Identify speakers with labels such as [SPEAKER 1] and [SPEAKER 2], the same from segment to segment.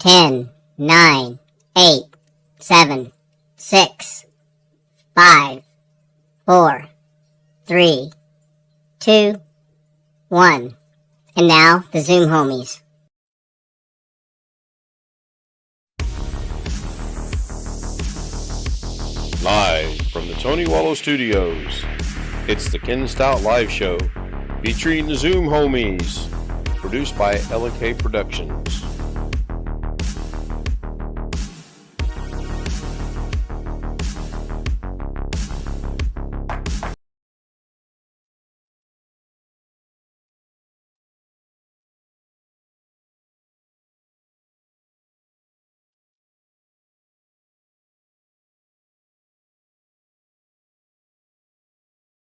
[SPEAKER 1] 10, 9, 8, 7, 6, 5, 4, 3, 2, 1. And now, the Zoom homies.
[SPEAKER 2] Live from the Tony Wallow Studios, it's the Ken Stout Live Show, featuring the Zoom homies, produced by L&K Productions.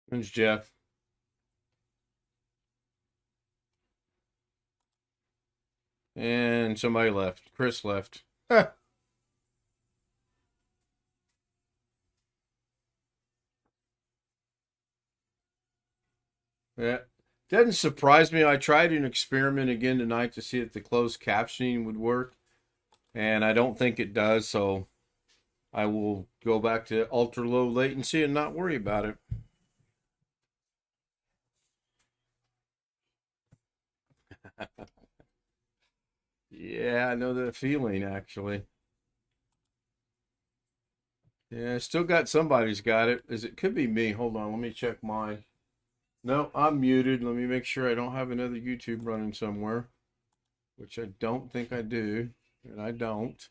[SPEAKER 2] There's Jeff. And somebody left. Chris left. Yeah. Doesn't surprise me. I tried an experiment again tonight to see if the closed captioning would work. And I don't think it does. So I will go back to ultra low latency and not worry about it. Yeah, I know that feeling, actually. Yeah, still got somebody's got it. It could be me. Hold on, let me check mine. No, I'm muted. Let me make sure I don't have another YouTube running somewhere, which I don't think I do, and I don't.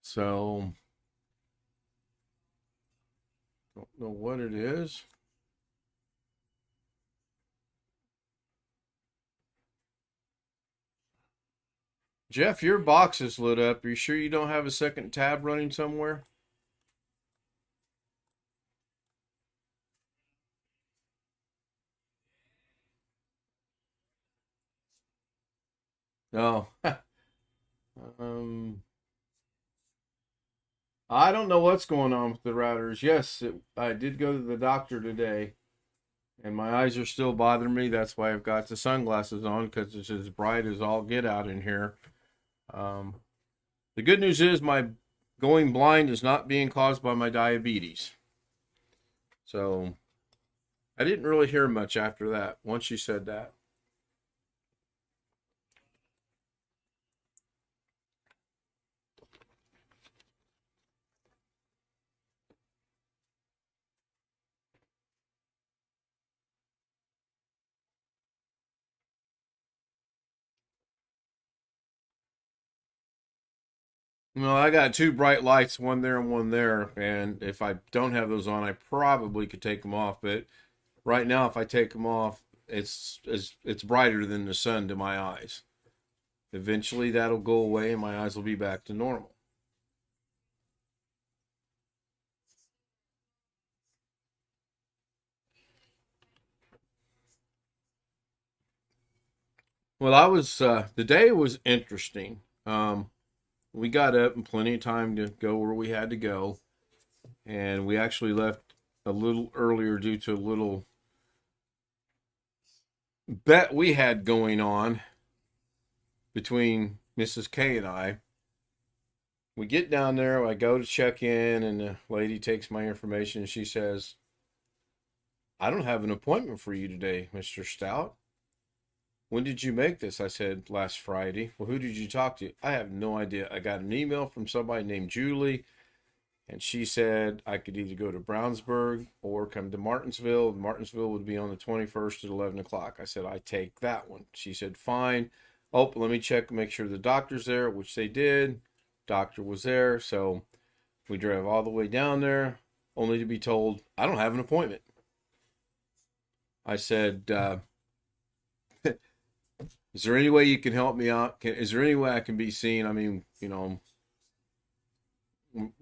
[SPEAKER 2] So, don't know what it is. Jeff, your box is lit up. Are you sure you don't have a second tab running somewhere? No. I don't know what's going on with the routers. Yes, I did go to the doctor today, and my eyes are still bothering me. That's why I've got the sunglasses on, because it's as bright as all get out in here. The good news is my going blind is not being caused by my diabetes. So I didn't really hear much after that, once you said that. Well, I got two bright lights, one there and one there, and if I don't have those on, I probably could take them off. But right now, if I take them off, it's brighter than the sun to my eyes. Eventually, that'll go away, and my eyes will be back to normal. Well, the day was interesting. We got up in plenty of time to go where we had to go. And we actually left a little earlier due to a little bet we had going on between Mrs. K and I. We get down there, I go to check in, and the lady takes my information and she says, "I don't have an appointment for you today, Mr. Stout. When did you make this?" I said, "Last Friday." "Well, who did you talk to?" "I have no idea. I got an email from somebody named Julie, and she said I could either go to Brownsburg or come to Martinsville. Martinsville would be on the 21st at 11 o'clock. I said, "I take that one." She said, "Fine. Oh, let me check, make sure the doctor's there," which they did. Doctor was there. So we drove all the way down there, only to be told, "I don't have an appointment." I said, "Is there any way you can help me out? Is there any way I can be seen? I mean,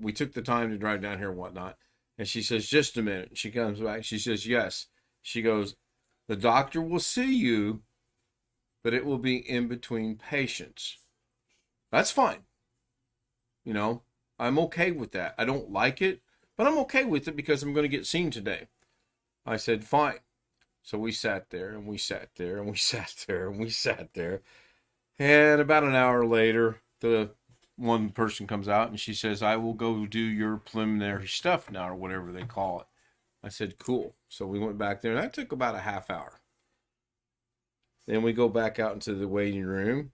[SPEAKER 2] we took the time to drive down here and whatnot." And she says, "Just a minute." She comes back. She says, "Yes." She goes, "The doctor will see you, but it will be in between patients." That's fine. I'm okay with that. I don't like it, but I'm okay with it because I'm going to get seen today. I said, "Fine." So we sat there and we sat there and we sat there and we sat there. And about an hour later, the one person comes out and she says, I will go do your preliminary stuff now, or whatever they call it. I said, cool. So we went back there, and that took about a half hour. Then we go back out into the waiting room,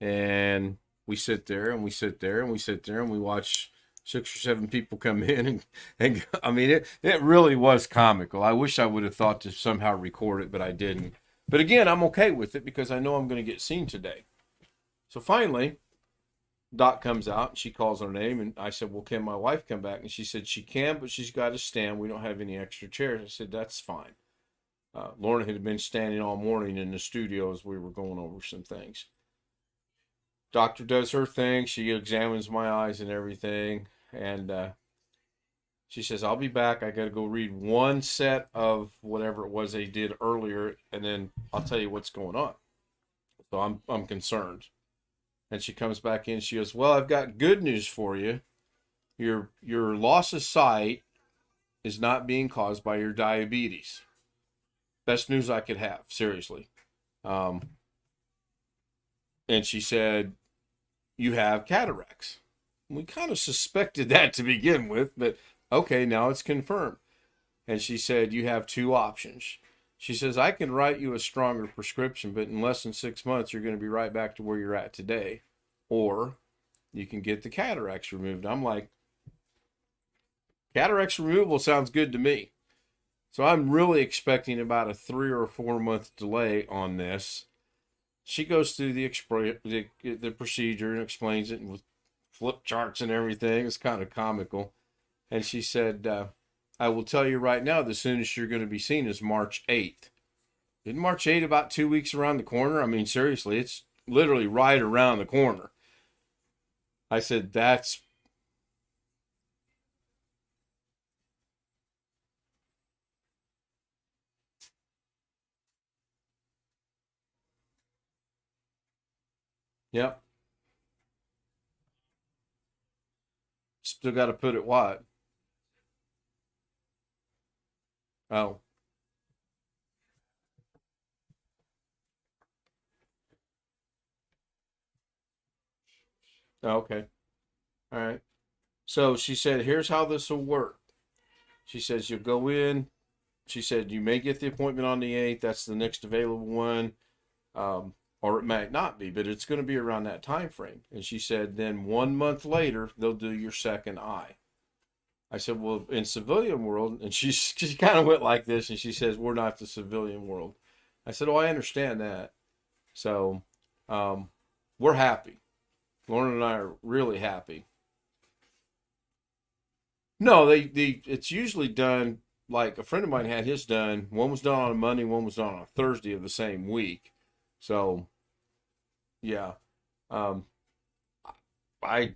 [SPEAKER 2] and we sit there, and we sit there, and we sit there, and we watch 6 or 7 people come in. And I mean, it really was comical. I wish I would have thought to somehow record it, but I didn't. But again, I'm okay with it because I know I'm going to get seen today. So finally, Doc comes out and she calls her name, and I said, well, can my wife come back? And she said she can, but she's got to stand. We don't have any extra chairs. I said, that's fine. Lorna had been standing all morning in the studio as we were going over some things. Doctor does her thing. She examines my eyes and everything. And she says, I'll be back. I got to go read one set of whatever it was they did earlier, and then I'll tell you what's going on. So I'm concerned. And she comes back in. She goes, well, I've got good news for you. Your loss of sight is not being caused by your diabetes. Best news I could have, seriously. And she said, you have cataracts. We kind of suspected that to begin with, but okay, now it's confirmed. And she said, you have 2 options. She says, I can write you a stronger prescription, but in less than 6 months, you're going to be right back to where you're at today. Or you can get the cataracts removed. I'm like, cataracts removal sounds good to me. So I'm really expecting about a 3 or 4 month delay on this. She goes through the procedure and explains it with flip charts and everything. It's kind of comical. And she said, I will tell you right now, the soonest you're going to be seen is March 8th. Isn't March 8th about 2 weeks around the corner? I mean, seriously, it's literally right around the corner. I said, that's... Yep. Still got to put it what? Oh, okay. All right. So she said, here's how this will work. She says, you'll go in. She said, you may get the appointment on the 8th. That's the next available one. Or it might not be, but it's going to be around that time frame. And she said, then 1 month later, they'll do your second eye. I said, well, in civilian world, and she kind of went like this, and she says, we're not the civilian world. I said, oh, I understand that. So we're happy. Lauren and I are really happy. No, it's usually done, like a friend of mine had his done. One was done on a Monday, one was done on a Thursday of the same week. So, yeah. Um, I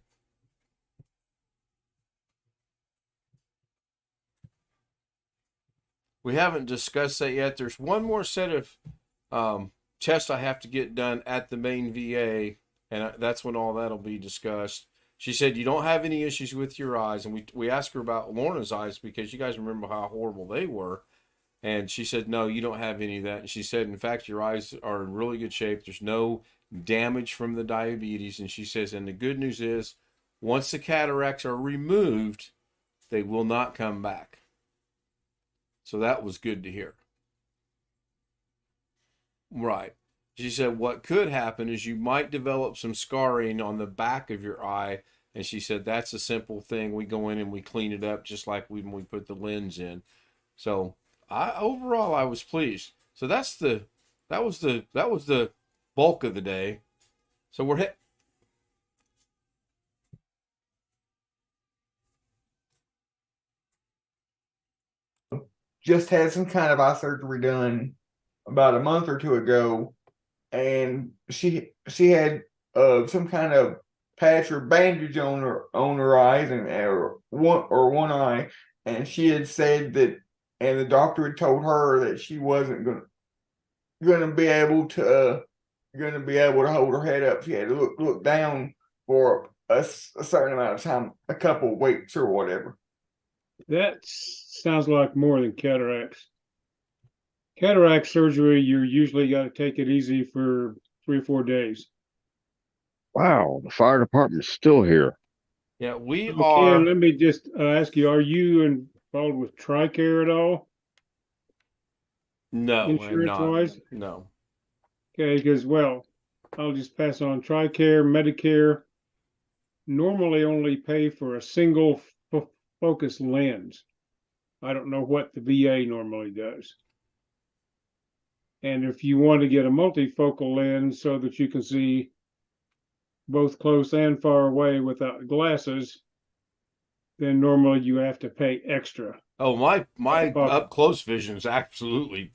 [SPEAKER 2] We haven't discussed that yet. There's one more set of tests I have to get done at the main VA, and that's when all that'll be discussed. She said, you don't have any issues with your eyes. And we asked her about Lorna's eyes because you guys remember how horrible they were. And she said, no, you don't have any of that. And she said, in fact, your eyes are in really good shape. There's no damage from the diabetes. And she says, and the good news is, once the cataracts are removed, they will not come back. So that was good to hear. Right. She said, what could happen is you might develop some scarring on the back of your eye. And she said, that's a simple thing. We go in and we clean it up just like when we put the lens in. So overall, I was pleased. So that was the bulk of the day. So we're hit.
[SPEAKER 3] Just had some kind of eye surgery done about a month or 2 ago, and she had some kind of patch or bandage on her eyes and or one eye, and she had said that, and the doctor had told her that she wasn't gonna be able to hold her head up. She had to look down for a certain amount of time, a couple of weeks or whatever.
[SPEAKER 4] That sounds like more than cataracts. Cataract surgery, you usually got to take it easy for 3 or 4 days.
[SPEAKER 5] Wow, the fire department's still here.
[SPEAKER 2] Yeah, we
[SPEAKER 4] So,
[SPEAKER 2] are.
[SPEAKER 4] Ken, let me just ask you: are you involved with TRICARE at all,
[SPEAKER 2] No, I'm
[SPEAKER 4] insurance
[SPEAKER 2] not.
[SPEAKER 4] wise?
[SPEAKER 2] No.
[SPEAKER 4] Okay, because I'll just pass on TRICARE, Medicare. Normally, only pay for a single focus lens. I don't know what the VA normally does. And if you want to get a multifocal lens so that you can see both close and far away without glasses, then normally you have to pay extra.
[SPEAKER 2] Oh, my
[SPEAKER 4] Pocket.
[SPEAKER 2] up close vision is absolutely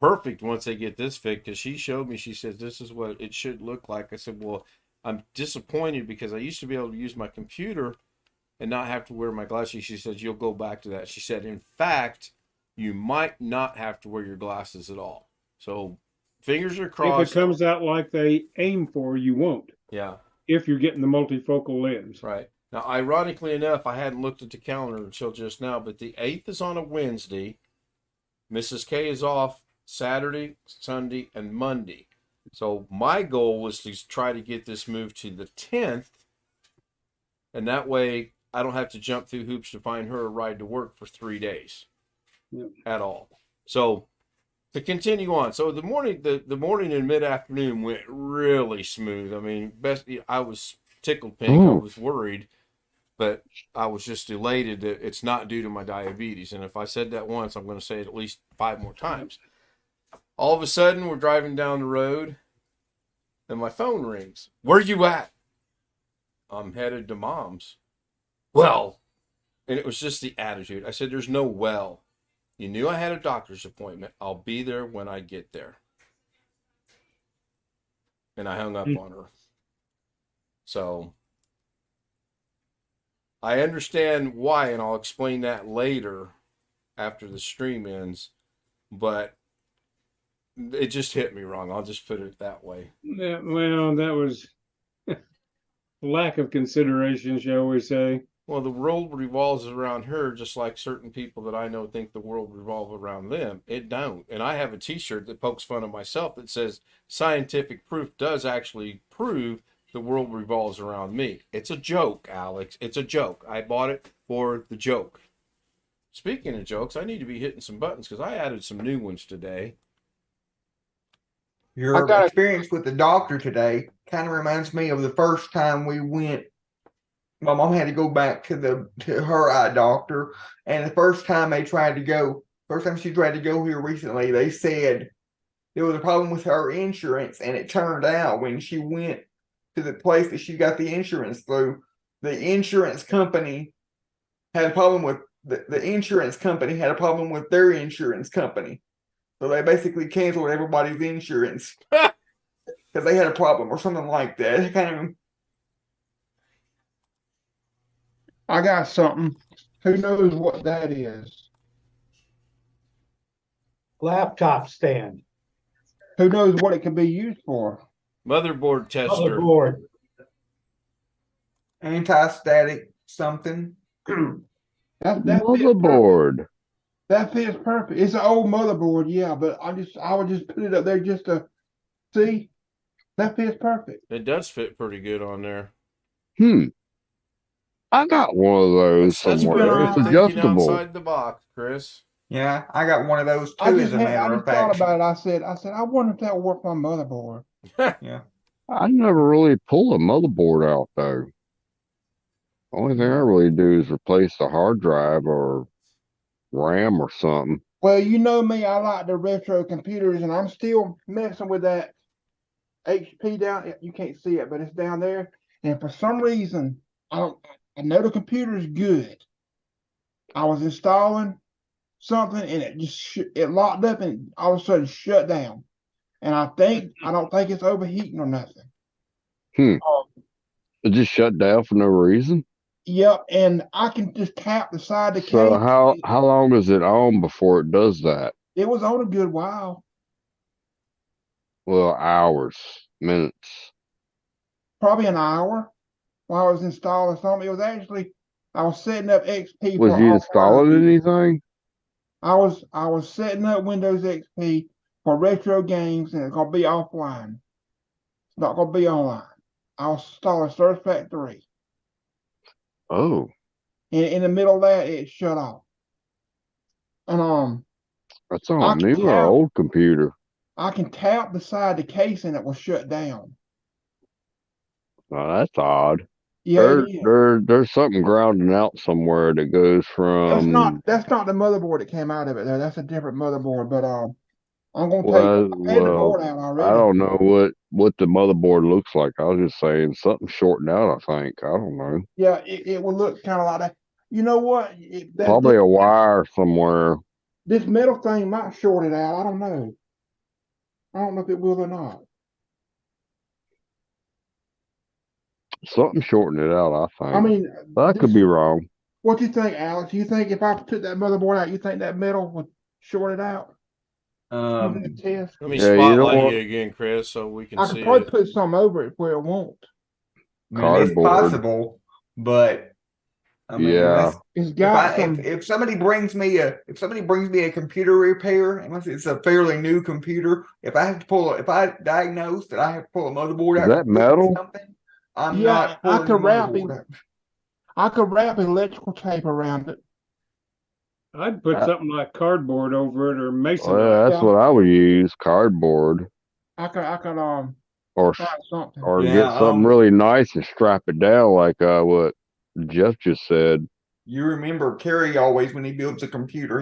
[SPEAKER 2] perfect once they get this fixed. Because she showed me, she said this is what it should look like. I said, well, I'm disappointed because I used to be able to use my computer and not have to wear my glasses. She said you'll go back to that. She said, in fact, you might not have to wear your glasses at all. So fingers are
[SPEAKER 4] If
[SPEAKER 2] crossed.
[SPEAKER 4] it comes out like they aim for, you won't.
[SPEAKER 2] Yeah.
[SPEAKER 4] If you're getting the multifocal lens.
[SPEAKER 2] Right. Now, ironically enough, I hadn't looked at the calendar until just now, but the 8th is on a Wednesday. Mrs. K is off Saturday, Sunday, and Monday. So my goal was to try to get this moved to the 10th, and that way I don't have to jump through hoops to find her a ride to work for 3 days at all. So to continue on, so the morning and mid-afternoon went really smooth. I mean, I was tickled pink. I was worried, but I was just elated that it's not due to my diabetes. And if I said that once, I'm going to say it at least 5 more times. All of a sudden, we're driving down the road, and my phone rings. Where you at? I'm headed to Mom's. Well, and it was just the attitude. I said, there's no well. You knew I had a doctor's appointment. I'll be there when I get there. And I hung up on her. So I understand why, and I'll explain that later after the stream ends, but it just hit me wrong. I'll just put it that way.
[SPEAKER 4] Yeah, well, that was lack of consideration, shall we say.
[SPEAKER 2] Well, the world revolves around her, just like certain people that I know think the world revolves around them. It don't. And I have a t-shirt that pokes fun of myself that says, scientific proof does actually prove the world revolves around me. It's a joke, Alex. It's a joke. I bought it for the joke. Speaking of jokes, I need to be hitting some buttons because I added some new ones today.
[SPEAKER 3] Your experience with the doctor today kind of reminds me of the first time we went. My mom had to go back to her eye doctor, and the first time she tried to go here recently, they said there was a problem with her insurance, and it turned out when she went to the place that she got the insurance through, the insurance company had a problem with the insurance company had a problem with their insurance company. So they basically canceled everybody's insurance because they had a problem or something like that. Kind of.
[SPEAKER 6] I got something. Who knows what that is?
[SPEAKER 7] Laptop stand.
[SPEAKER 6] Who knows what it could be used for?
[SPEAKER 2] Motherboard tester.
[SPEAKER 7] Motherboard.
[SPEAKER 3] Anti-static something.
[SPEAKER 6] That
[SPEAKER 5] Motherboard.
[SPEAKER 6] That fits perfect. It's an old motherboard, yeah, but I would just put it up there just to see. That fits perfect.
[SPEAKER 2] It does fit pretty good on there.
[SPEAKER 5] I got one of those
[SPEAKER 2] That's
[SPEAKER 5] somewhere. It's adjustable.
[SPEAKER 2] Outside the box, Chris.
[SPEAKER 3] Yeah, I got one of those too.
[SPEAKER 6] I
[SPEAKER 3] As
[SPEAKER 6] just
[SPEAKER 3] a matter of
[SPEAKER 6] thought
[SPEAKER 3] fact,
[SPEAKER 6] about it. I said, I wonder if that would work on my motherboard.
[SPEAKER 3] Yeah,
[SPEAKER 5] I never really pull a motherboard out though. Only thing I really do is replace the hard drive or RAM or something.
[SPEAKER 6] Well, you know me, I like the retro computers, and I'm still messing with that HP down. You can't see it, but it's down there. And for some reason, I know the computer is good. I was installing something, and it just it locked up, and all of a sudden shut down. And I don't think it's overheating or nothing.
[SPEAKER 5] It just shut down for no reason.
[SPEAKER 6] Yep, and I can just tap the side of the case.
[SPEAKER 5] So how long is it on before it does that?
[SPEAKER 6] It was on a good while.
[SPEAKER 5] Well, hours, minutes.
[SPEAKER 6] Probably an hour while I was installing something. It was actually I was setting up XP.
[SPEAKER 5] Was you installing anything?
[SPEAKER 6] I was setting up Windows XP for retro games, and it's gonna be offline. Not gonna be online. I'll install a Surf Pack 3.
[SPEAKER 5] Oh,
[SPEAKER 6] And in the middle of that, it shut off. And
[SPEAKER 5] that's on
[SPEAKER 6] I
[SPEAKER 5] a
[SPEAKER 6] can
[SPEAKER 5] new or
[SPEAKER 6] tap
[SPEAKER 5] old computer.
[SPEAKER 6] I can tap beside the case and it will shut down.
[SPEAKER 5] Oh, that's odd.
[SPEAKER 6] Yeah, it is.
[SPEAKER 5] There's something grounding out somewhere that goes from.
[SPEAKER 6] That's not the motherboard that came out of it there. That's a different motherboard. But I'm gonna take
[SPEAKER 5] Well,
[SPEAKER 6] I had the board out
[SPEAKER 5] I
[SPEAKER 6] already.
[SPEAKER 5] don't know what the motherboard looks like. I was just saying something shortened out. I think I don't know.
[SPEAKER 6] Yeah, it will look kind of like that. You know what?
[SPEAKER 5] Probably a wire somewhere.
[SPEAKER 6] This metal thing might short it out. I don't know. I don't know if it will or not.
[SPEAKER 5] Something shortened it out. I think.
[SPEAKER 6] I mean,
[SPEAKER 5] But I could be wrong.
[SPEAKER 6] what do you think, Alex? You think if I took that motherboard out, you think that metal would short it out? Test.
[SPEAKER 2] Let me
[SPEAKER 5] Yeah, you don't
[SPEAKER 2] spotlight
[SPEAKER 5] want-
[SPEAKER 2] you again, Chris, so we can
[SPEAKER 6] I
[SPEAKER 2] see
[SPEAKER 6] could probably
[SPEAKER 2] it.
[SPEAKER 6] put some over it where it won't.
[SPEAKER 3] I mean, it's
[SPEAKER 5] Cardboard.
[SPEAKER 3] possible, but I mean,
[SPEAKER 5] Yeah.
[SPEAKER 6] It's got some.
[SPEAKER 3] if somebody brings me a computer repair, unless it's a fairly new computer, if I diagnose that I have to pull a motherboard
[SPEAKER 5] Is
[SPEAKER 3] out
[SPEAKER 5] that
[SPEAKER 3] to fix
[SPEAKER 5] metal?
[SPEAKER 3] something, I'm
[SPEAKER 6] Yeah,
[SPEAKER 3] not
[SPEAKER 6] I
[SPEAKER 3] pulling
[SPEAKER 6] could
[SPEAKER 3] the
[SPEAKER 6] wrap
[SPEAKER 3] motherboard
[SPEAKER 6] it.
[SPEAKER 3] out.
[SPEAKER 6] I could wrap electrical tape around it.
[SPEAKER 4] I'd put something like cardboard over it or masonite.
[SPEAKER 5] Well, that's
[SPEAKER 6] Yeah.
[SPEAKER 5] what I would use. Cardboard.
[SPEAKER 6] I could
[SPEAKER 5] Or
[SPEAKER 6] try something.
[SPEAKER 5] or
[SPEAKER 3] Yeah,
[SPEAKER 5] get something really nice and strap it down like what Jeff just said.
[SPEAKER 3] You remember Kerry always, when he builds a computer,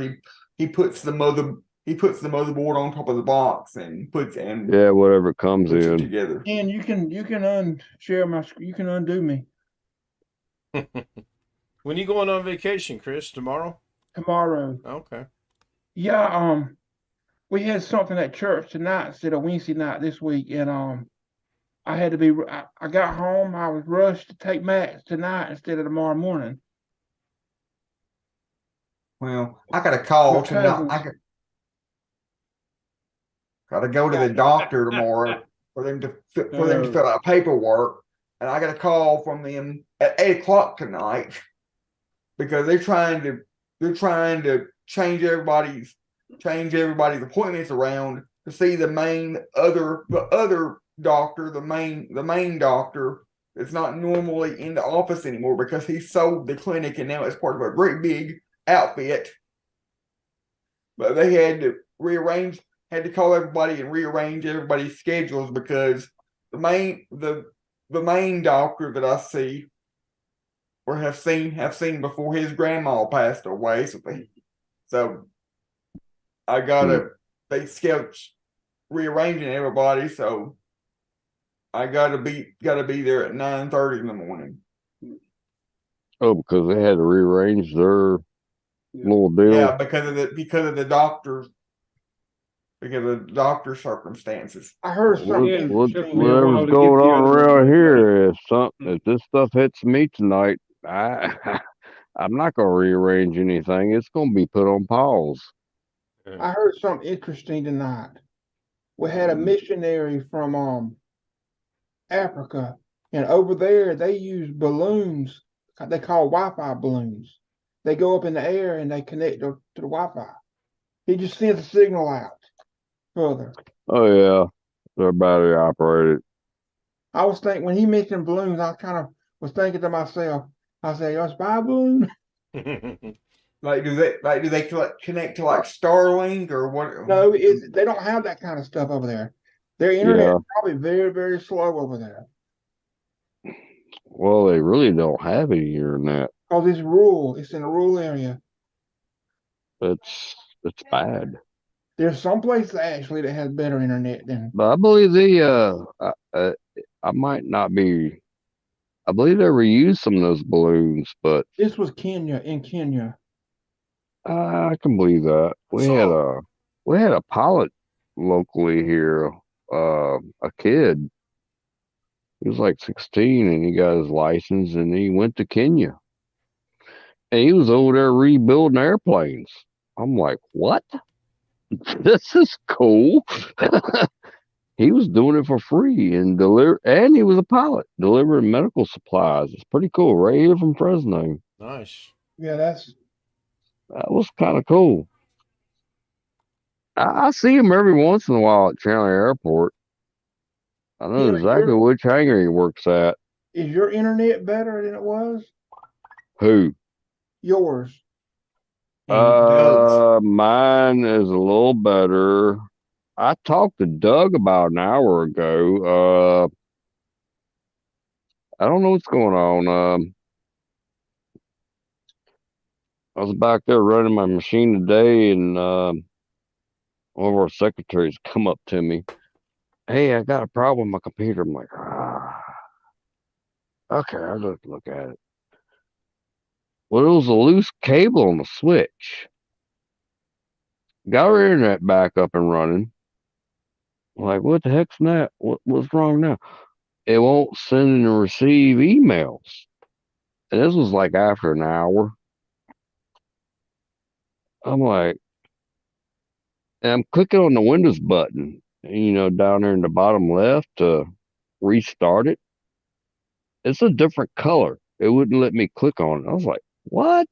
[SPEAKER 3] he puts the motherboard on top of the box and
[SPEAKER 5] Yeah, whatever it comes
[SPEAKER 3] puts it
[SPEAKER 5] in.
[SPEAKER 3] together.
[SPEAKER 6] And you can unshare my screen. You can undo me
[SPEAKER 2] When you going on vacation, Chris? Tomorrow?
[SPEAKER 6] tomorrow.
[SPEAKER 2] Okay.
[SPEAKER 6] Yeah, we had something at church tonight instead of Wednesday night this week, and I had to be. I got home. I was rushed to take Max tonight instead of tomorrow morning.
[SPEAKER 3] Well, I got a call
[SPEAKER 6] My
[SPEAKER 3] tonight.
[SPEAKER 6] cousins.
[SPEAKER 3] Gotta go to the doctor tomorrow for them to fill out paperwork, and I got a call from them at 8 o'clock tonight because they're trying to change everybody's appointments around to see the other doctor, the main doctor that's not normally in the office anymore because he sold the clinic and now it's part of a great big outfit. But they had to call everybody and rearrange everybody's schedules because the main doctor that I see or have seen before his grandma passed away. So I they sketch rearranging everybody, so I gotta be there at 9:30 in the morning.
[SPEAKER 5] Oh, because they had to rearrange their little deal.
[SPEAKER 3] Yeah, because of the doctor's circumstances.
[SPEAKER 6] I heard something
[SPEAKER 5] Whatever's
[SPEAKER 6] interesting.
[SPEAKER 5] going on around here, if this stuff hits me tonight, I'm not gonna rearrange anything. It's gonna be put on pause.
[SPEAKER 6] I heard something interesting tonight. We had a missionary from Africa, and over there they use balloons. They call Wi-Fi balloons. They go up in the air and they connect to the Wi-Fi. He just sends a signal out further.
[SPEAKER 5] Oh yeah, they're battery operated.
[SPEAKER 6] I was thinking when he mentioned balloons, I kind of was thinking to myself. I said, "Your spy balloon."
[SPEAKER 3] Like, do they connect to like Starlink or what?
[SPEAKER 6] No, they don't have that kind of stuff over there. Their internet is probably very, very slow over there.
[SPEAKER 5] Well, they really don't have any internet.
[SPEAKER 6] Because it's rural. It's in a rural area.
[SPEAKER 5] It's bad.
[SPEAKER 6] There's some places actually that has better internet than.
[SPEAKER 5] But I believe I might not be. I believe they reused some of those balloons, but
[SPEAKER 6] This was Kenya. In Kenya.
[SPEAKER 5] I can believe that. We had a pilot locally here, a kid. He was like 16 and he got his license and he went to Kenya. And he was over there rebuilding airplanes. I'm like, what? This is cool. He was doing it for free and he was a pilot delivering medical supplies. It's pretty cool, right here from Fresno.
[SPEAKER 2] Nice.
[SPEAKER 6] Yeah,
[SPEAKER 5] that was kind of cool. I see him every once in a while at Chandler Airport. I know exactly
[SPEAKER 6] your
[SPEAKER 5] which hangar he works at.
[SPEAKER 6] is your internet better than it was?
[SPEAKER 5] Who?
[SPEAKER 6] Yours.
[SPEAKER 3] Doug's.
[SPEAKER 5] Mine is a little better. I talked to Doug about an hour ago. I don't know what's going on. I was back there running my machine today, and one of our secretaries come up to me. Hey, I got a problem with my computer. I'm like, okay, I'll just look at it. Well, it was a loose cable on the switch. Got our internet back up and running. I'm like, what the heck's that? What's wrong now? It won't send and receive emails. And this was like after an hour. I'm like, and I'm clicking on the Windows button, down there in the bottom left to restart it. It's a different color. It wouldn't let me click on it. I was like, what?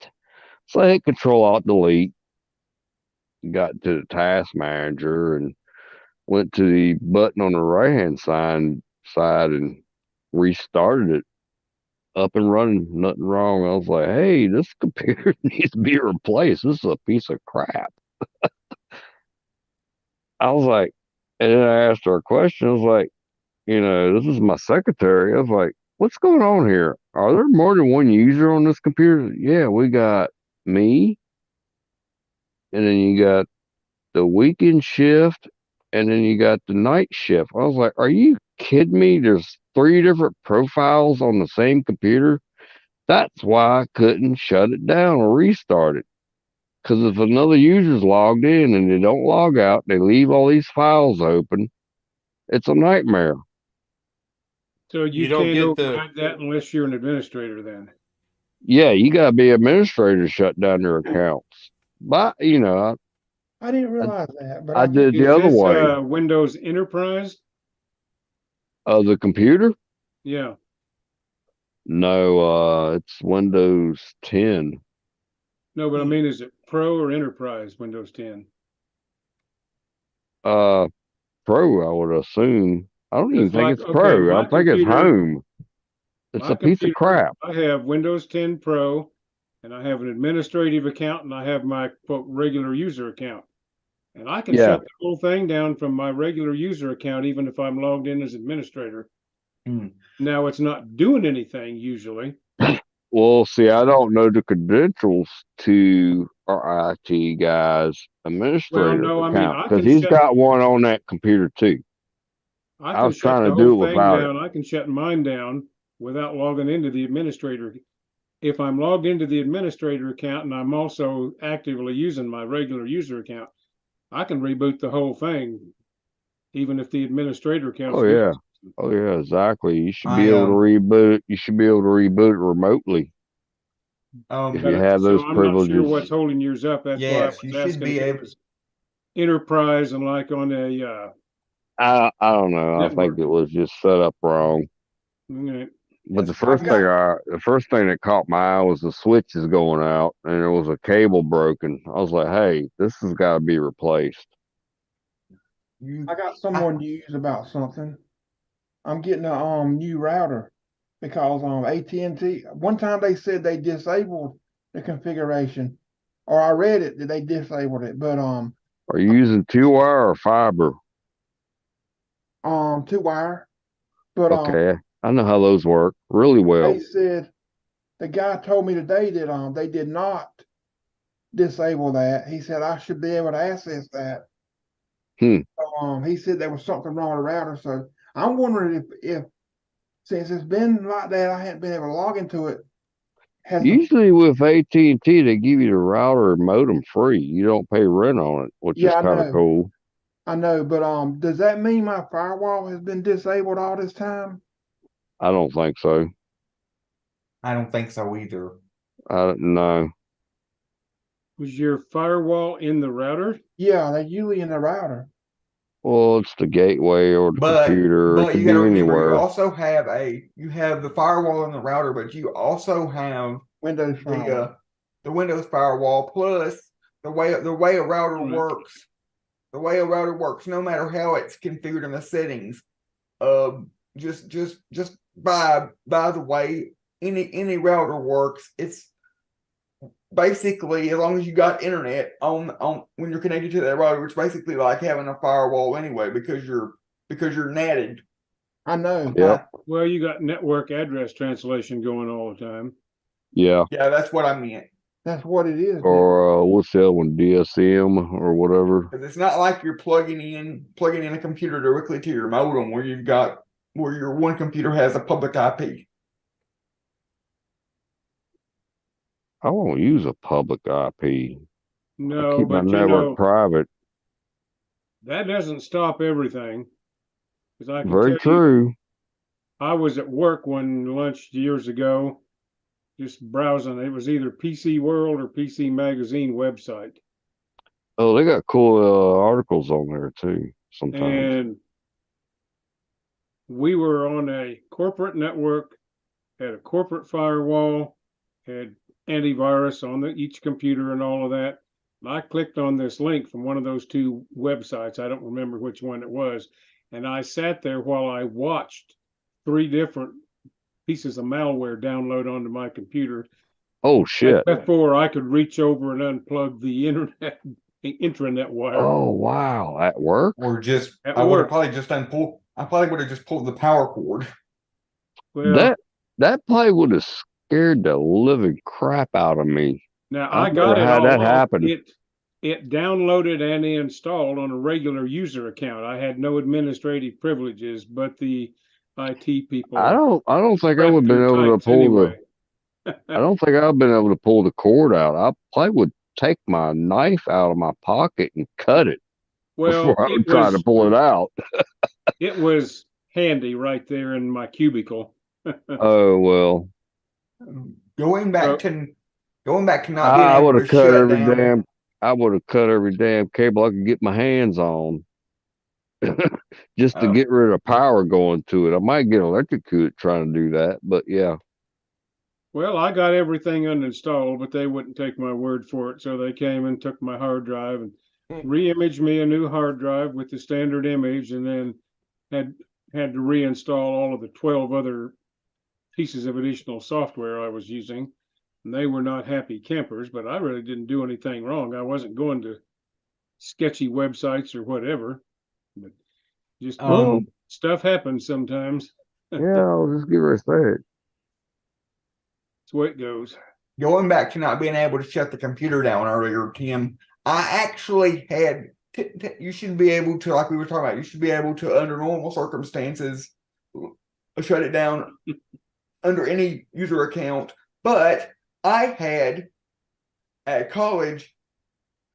[SPEAKER 5] So I hit Control Alt Delete, got to the task manager, and went to the button on the right hand side and restarted it. Up and running, nothing wrong. I was like, hey, this computer needs to be replaced. This is a piece of crap. I was like, and then I asked her a question. I was like, this is my secretary. I was like, what's going on here? Are there more than one user on this computer? Yeah, we got me, and then you got the weekend shift, and then you got the night shift. I was like, are you kidding me? There's 3 different profiles on the same computer. That's why I couldn't shut it down or restart it. Because if another user's logged in and they don't log out, they leave all these files open. It's a nightmare.
[SPEAKER 4] So
[SPEAKER 2] You
[SPEAKER 4] you
[SPEAKER 2] don't
[SPEAKER 4] can't
[SPEAKER 2] get the
[SPEAKER 4] override that unless you're an administrator then.
[SPEAKER 5] Yeah, you got to be administrator to shut down your accounts. But,
[SPEAKER 6] I didn't realize that, but
[SPEAKER 5] I
[SPEAKER 6] I think
[SPEAKER 5] did the
[SPEAKER 4] Is
[SPEAKER 5] other
[SPEAKER 4] this
[SPEAKER 5] way.
[SPEAKER 4] Windows Enterprise?
[SPEAKER 5] The computer?
[SPEAKER 4] Yeah.
[SPEAKER 5] No, it's Windows 10.
[SPEAKER 4] No, but I mean, is it Pro or Enterprise Windows 10?
[SPEAKER 5] Pro, I would assume. I don't even
[SPEAKER 4] It's
[SPEAKER 5] think
[SPEAKER 4] like,
[SPEAKER 5] it's
[SPEAKER 4] okay,
[SPEAKER 5] Pro. I think it's home. It's
[SPEAKER 4] my
[SPEAKER 5] a piece of
[SPEAKER 4] computer,
[SPEAKER 5] crap.
[SPEAKER 4] I have Windows 10 Pro, and I have an administrative account, and I have my quote regular user account. And I can
[SPEAKER 5] Yeah.
[SPEAKER 4] shut the whole thing down from my regular user account, even if I'm logged in as administrator. Now it's not doing anything usually.
[SPEAKER 5] Well, see, I don't know the credentials to our IT guy's
[SPEAKER 4] Well,
[SPEAKER 5] administrator
[SPEAKER 4] no, I mean,
[SPEAKER 5] account because he's got one on that computer too.
[SPEAKER 4] I
[SPEAKER 5] I
[SPEAKER 4] can
[SPEAKER 5] was
[SPEAKER 4] shut
[SPEAKER 5] trying
[SPEAKER 4] the
[SPEAKER 5] to
[SPEAKER 4] whole
[SPEAKER 5] do it
[SPEAKER 4] thing
[SPEAKER 5] without it.
[SPEAKER 4] down. I can shut mine down without logging into the administrator. If I'm logged into the administrator account and I'm also actively using my regular user account, I can reboot the whole thing, even if the administrator account's
[SPEAKER 5] Oh
[SPEAKER 4] doing
[SPEAKER 5] yeah.
[SPEAKER 4] something.
[SPEAKER 5] Oh yeah, exactly. You should be
[SPEAKER 3] I
[SPEAKER 5] able to reboot. You should be able to reboot it remotely if you have
[SPEAKER 4] So
[SPEAKER 5] those
[SPEAKER 4] I'm not sure
[SPEAKER 5] privileges.
[SPEAKER 4] what's holding yours up. That's why I
[SPEAKER 3] yes,
[SPEAKER 4] was
[SPEAKER 3] you should
[SPEAKER 4] asking
[SPEAKER 3] be
[SPEAKER 4] if it
[SPEAKER 3] able.
[SPEAKER 4] was enterprise and like on a
[SPEAKER 5] I don't know. I think
[SPEAKER 4] network.
[SPEAKER 5] it was just set up wrong.
[SPEAKER 4] Okay.
[SPEAKER 5] But
[SPEAKER 3] Yes,
[SPEAKER 5] the first thing that caught my eye was the switches going out, and there was a cable broken. I was like, "Hey, this has got to be replaced."
[SPEAKER 6] I got someone news about something. I'm getting a new router because AT&T one time they said they disabled the configuration, or I read it that they disabled it, but
[SPEAKER 5] Are you using 2-wire or fiber?
[SPEAKER 6] 2-wire. But
[SPEAKER 5] Okay, I know how those work really well.
[SPEAKER 6] they said the guy told me today that they did not disable that. He said I should be able to access that. He said there was something wrong with the router, so I'm wondering if since it's been like that, I hadn't been able to log into it.
[SPEAKER 5] Usually with AT&T, they give you the router and modem free. You don't pay rent on it, which is kind of cool.
[SPEAKER 6] I know, but does that mean my firewall has been disabled all this time?
[SPEAKER 5] I don't think so.
[SPEAKER 3] I don't think so either.
[SPEAKER 5] No.
[SPEAKER 4] Was your firewall in the router?
[SPEAKER 6] Yeah, they're usually in the router.
[SPEAKER 5] Well, it's the gateway or the computer. It
[SPEAKER 3] But
[SPEAKER 5] could
[SPEAKER 3] you
[SPEAKER 5] be
[SPEAKER 3] got to remember,
[SPEAKER 5] anywhere.
[SPEAKER 3] you also have you have the firewall in the router, but you also have
[SPEAKER 6] Windows firewall.
[SPEAKER 3] The Windows firewall plus the way a router works. The way a router works, no matter how it's configured in the settings, just by the way any router works. It's basically, as long as you got internet on when you're connected to that router, it's basically like having a firewall anyway, because you're natted.
[SPEAKER 6] I know.
[SPEAKER 5] Yeah.
[SPEAKER 4] Well, you got network address translation going all the time.
[SPEAKER 5] Yeah.
[SPEAKER 3] Yeah, that's what I meant.
[SPEAKER 6] That's what it is.
[SPEAKER 5] Or what's the other one? DSM or whatever.
[SPEAKER 3] Because it's not like you're plugging in a computer directly to your modem where your one computer has a public IP.
[SPEAKER 5] I won't use a public IP. I
[SPEAKER 4] No,
[SPEAKER 5] keep my
[SPEAKER 4] but you
[SPEAKER 5] network
[SPEAKER 4] know,
[SPEAKER 5] private.
[SPEAKER 4] that doesn't stop everything. Because I can
[SPEAKER 5] Very
[SPEAKER 4] tell you,
[SPEAKER 5] true.
[SPEAKER 4] I was at work one lunch years ago, just browsing. It was either PC World or PC Magazine website.
[SPEAKER 5] Oh, they got cool articles on there too sometimes.
[SPEAKER 4] And we were on a corporate network, had a corporate firewall, had antivirus on each computer and all of that. And I clicked on this link from one of those two websites. I don't remember which one it was. And I sat there while I watched 3 different pieces of malware download onto my computer.
[SPEAKER 5] Oh shit.
[SPEAKER 4] Before I could reach over and unplug the intranet wire.
[SPEAKER 5] Oh wow. At work?
[SPEAKER 3] Or just
[SPEAKER 4] At
[SPEAKER 3] I would have
[SPEAKER 4] work.
[SPEAKER 3] probably just I probably would have just pulled the power cord.
[SPEAKER 4] Well,
[SPEAKER 5] That probably would have scared the living crap out of me.
[SPEAKER 4] now
[SPEAKER 5] I've
[SPEAKER 4] I got
[SPEAKER 5] never
[SPEAKER 4] it
[SPEAKER 5] had
[SPEAKER 4] all
[SPEAKER 5] that
[SPEAKER 4] off.
[SPEAKER 5] happen.
[SPEAKER 4] It downloaded and installed on a regular user account. I had no administrative privileges, but the IT people.
[SPEAKER 5] I don't think I
[SPEAKER 4] read
[SPEAKER 5] would have been
[SPEAKER 4] through
[SPEAKER 5] able to
[SPEAKER 4] types
[SPEAKER 5] pull
[SPEAKER 4] anyway.
[SPEAKER 5] I don't think I've been able to pull the cord out. I probably would take my knife out of my pocket and cut it
[SPEAKER 4] Well,
[SPEAKER 5] before I would try to pull it out.
[SPEAKER 4] it was handy right there in my cubicle.
[SPEAKER 5] Oh well.
[SPEAKER 3] Going back
[SPEAKER 4] So-
[SPEAKER 3] to not being
[SPEAKER 5] I
[SPEAKER 3] able
[SPEAKER 5] would
[SPEAKER 3] to
[SPEAKER 5] have cut
[SPEAKER 3] shut
[SPEAKER 5] every
[SPEAKER 3] down.
[SPEAKER 5] I would have cut every damn cable I could get my hands on. Just to get rid of power going to it. I might get electrocuted trying to do that, but yeah.
[SPEAKER 4] Well, I got everything uninstalled, but they wouldn't take my word for it. So they came and took my hard drive and re-imaged me a new hard drive with the standard image, and then had to reinstall all of the 12 other pieces of additional software I was using. And they were not happy campers, but I really didn't do anything wrong. I wasn't going to sketchy websites or whatever, but just stuff happens sometimes.
[SPEAKER 5] Yeah, I'll just give her a sec.
[SPEAKER 4] That's the way it goes.
[SPEAKER 3] Going back to not being able to shut the computer down earlier, Tim, I actually had. You should be able to, like we were talking about, you should be able to, under normal circumstances, shut it down under any user account. But I had at college,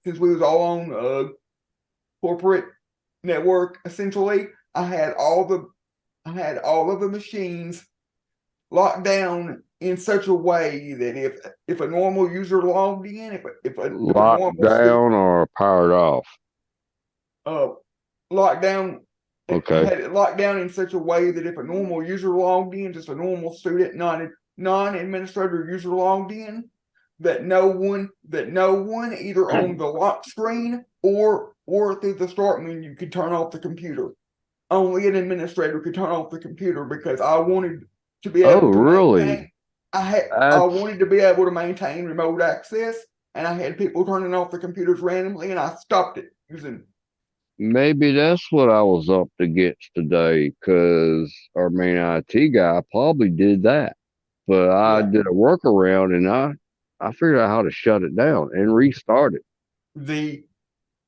[SPEAKER 3] since we was all on a corporate network, essentially, I had all of the machines locked down in such a way that if a normal user logged in, if a
[SPEAKER 5] Locked
[SPEAKER 3] normal
[SPEAKER 5] down or powered off.
[SPEAKER 3] Locked down.
[SPEAKER 5] Okay.
[SPEAKER 3] I had it locked down in such a way that if a normal user logged in, just a normal student, non-administrator user logged in, that no one either on the lock screen or through the start menu could turn off the computer. Only an administrator could turn off the computer, because I wanted to be able to
[SPEAKER 5] really?
[SPEAKER 3] I wanted to be able to maintain remote access, and I had people turning off the computers randomly, and I stopped it using.
[SPEAKER 5] Maybe that's what I was up against today, because our main IT guy probably did that. But I did a workaround, and I figured out how to shut it down and restart it.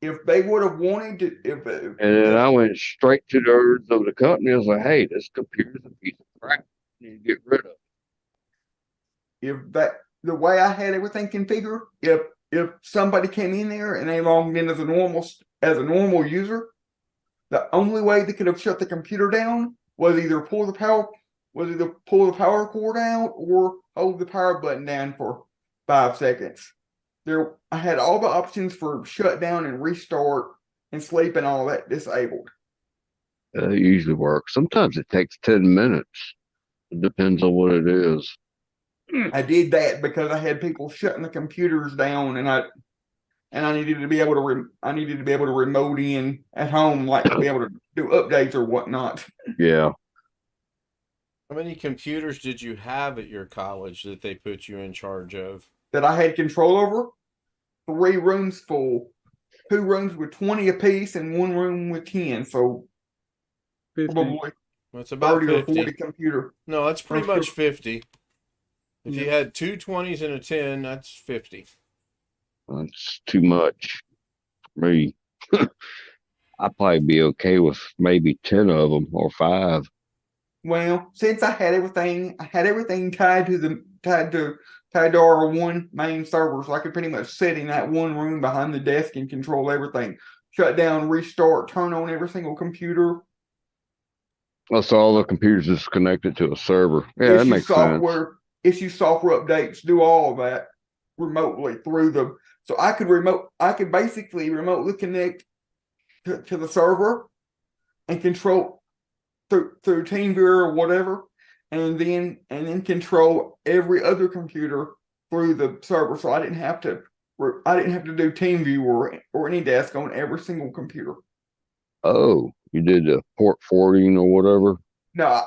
[SPEAKER 3] If they would have wanted to,
[SPEAKER 5] and then I went straight to the owners of the company. I was like, "Hey, this computer's a piece of crap. You need to get rid of it."
[SPEAKER 3] The way I had everything configured, if somebody came in there and they logged in as a normal user, the only way they could have shut the computer down was either pull the power cord out or hold the power button down for 5 seconds. I had all the options for shutdown and restart and sleep and all that disabled.
[SPEAKER 5] It usually works. Sometimes it takes 10 minutes. It depends on what it is.
[SPEAKER 3] I did that because I had people shutting the computers down, and I needed to be able to remote in at home, like to be able to do updates or whatnot.
[SPEAKER 5] Yeah.
[SPEAKER 2] How many computers did you have at your college that they put you in charge of?
[SPEAKER 3] That I had control over. 3 rooms full. 2 rooms with 20 apiece and 1 room with 10. So
[SPEAKER 4] 50.
[SPEAKER 3] probably
[SPEAKER 2] That's about
[SPEAKER 3] 30 or 40
[SPEAKER 2] 50.
[SPEAKER 3] computer.
[SPEAKER 2] No, that's pretty
[SPEAKER 3] Or
[SPEAKER 2] much 50. If you
[SPEAKER 4] Yeah.
[SPEAKER 2] had 2 20s and a 10, that's 50.
[SPEAKER 5] That's too much for me. I'd probably be okay with maybe 10 of them or 5.
[SPEAKER 3] Well, since I had everything tied to our one main server, so I could pretty much sit in that one room behind the desk and control everything. Shut down, restart, turn on every single computer.
[SPEAKER 5] Oh, so all the computers just connected to a server. Yeah, that makes sense.
[SPEAKER 3] Issue software updates, do all of that remotely through the. So I could basically remotely connect to the server and control through TeamViewer or whatever, and then control every other computer through the server. So I didn't have to do TeamViewer or any desk on every single computer.
[SPEAKER 5] Oh, you did the port forwarding or whatever?
[SPEAKER 3] No.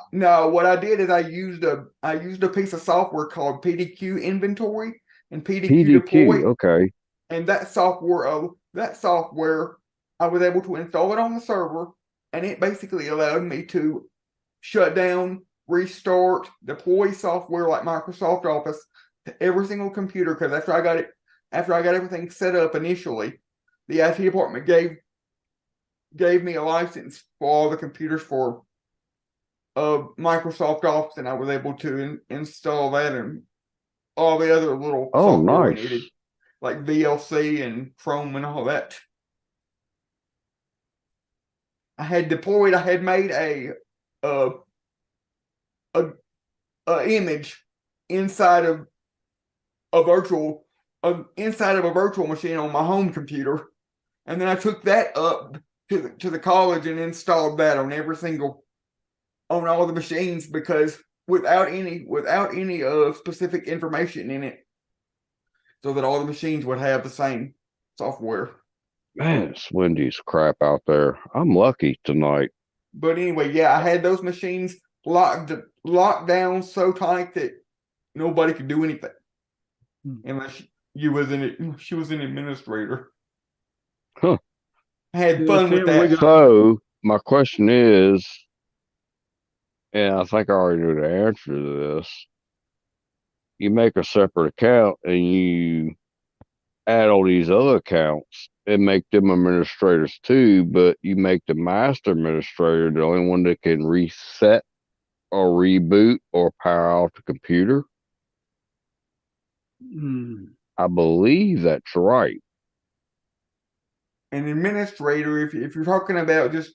[SPEAKER 3] What I did is I used a piece of software called PDQ Inventory and PDQ Deploy,
[SPEAKER 5] okay.
[SPEAKER 3] and that software I was able to install it on the server, and it basically allowed me to shut down, restart, deploy software like Microsoft Office to every single computer. Because after I got everything set up initially, the IT department gave me a license for all the computers for Microsoft Office, and I was able to install that and all the other little software we needed, like VLC and Chrome and all that. I had made a image inside of a virtual machine on my home computer, and then I took that up to the college and installed that on all the machines, because without any specific information in it, so that all the machines would have the same software.
[SPEAKER 5] Man, it's windy as crap out there. I'm lucky tonight.
[SPEAKER 3] But anyway, yeah, I had those machines locked down so tight that nobody could do anything unless she was an administrator.
[SPEAKER 5] Huh.
[SPEAKER 3] I had fun with that.
[SPEAKER 5] So my question is, and I think I already know the answer to this. You make a separate account and you add all these other accounts and make them administrators too, but you make the master administrator the only one that can reset or reboot or power off the computer. I believe that's right.
[SPEAKER 3] An administrator, if you're talking about just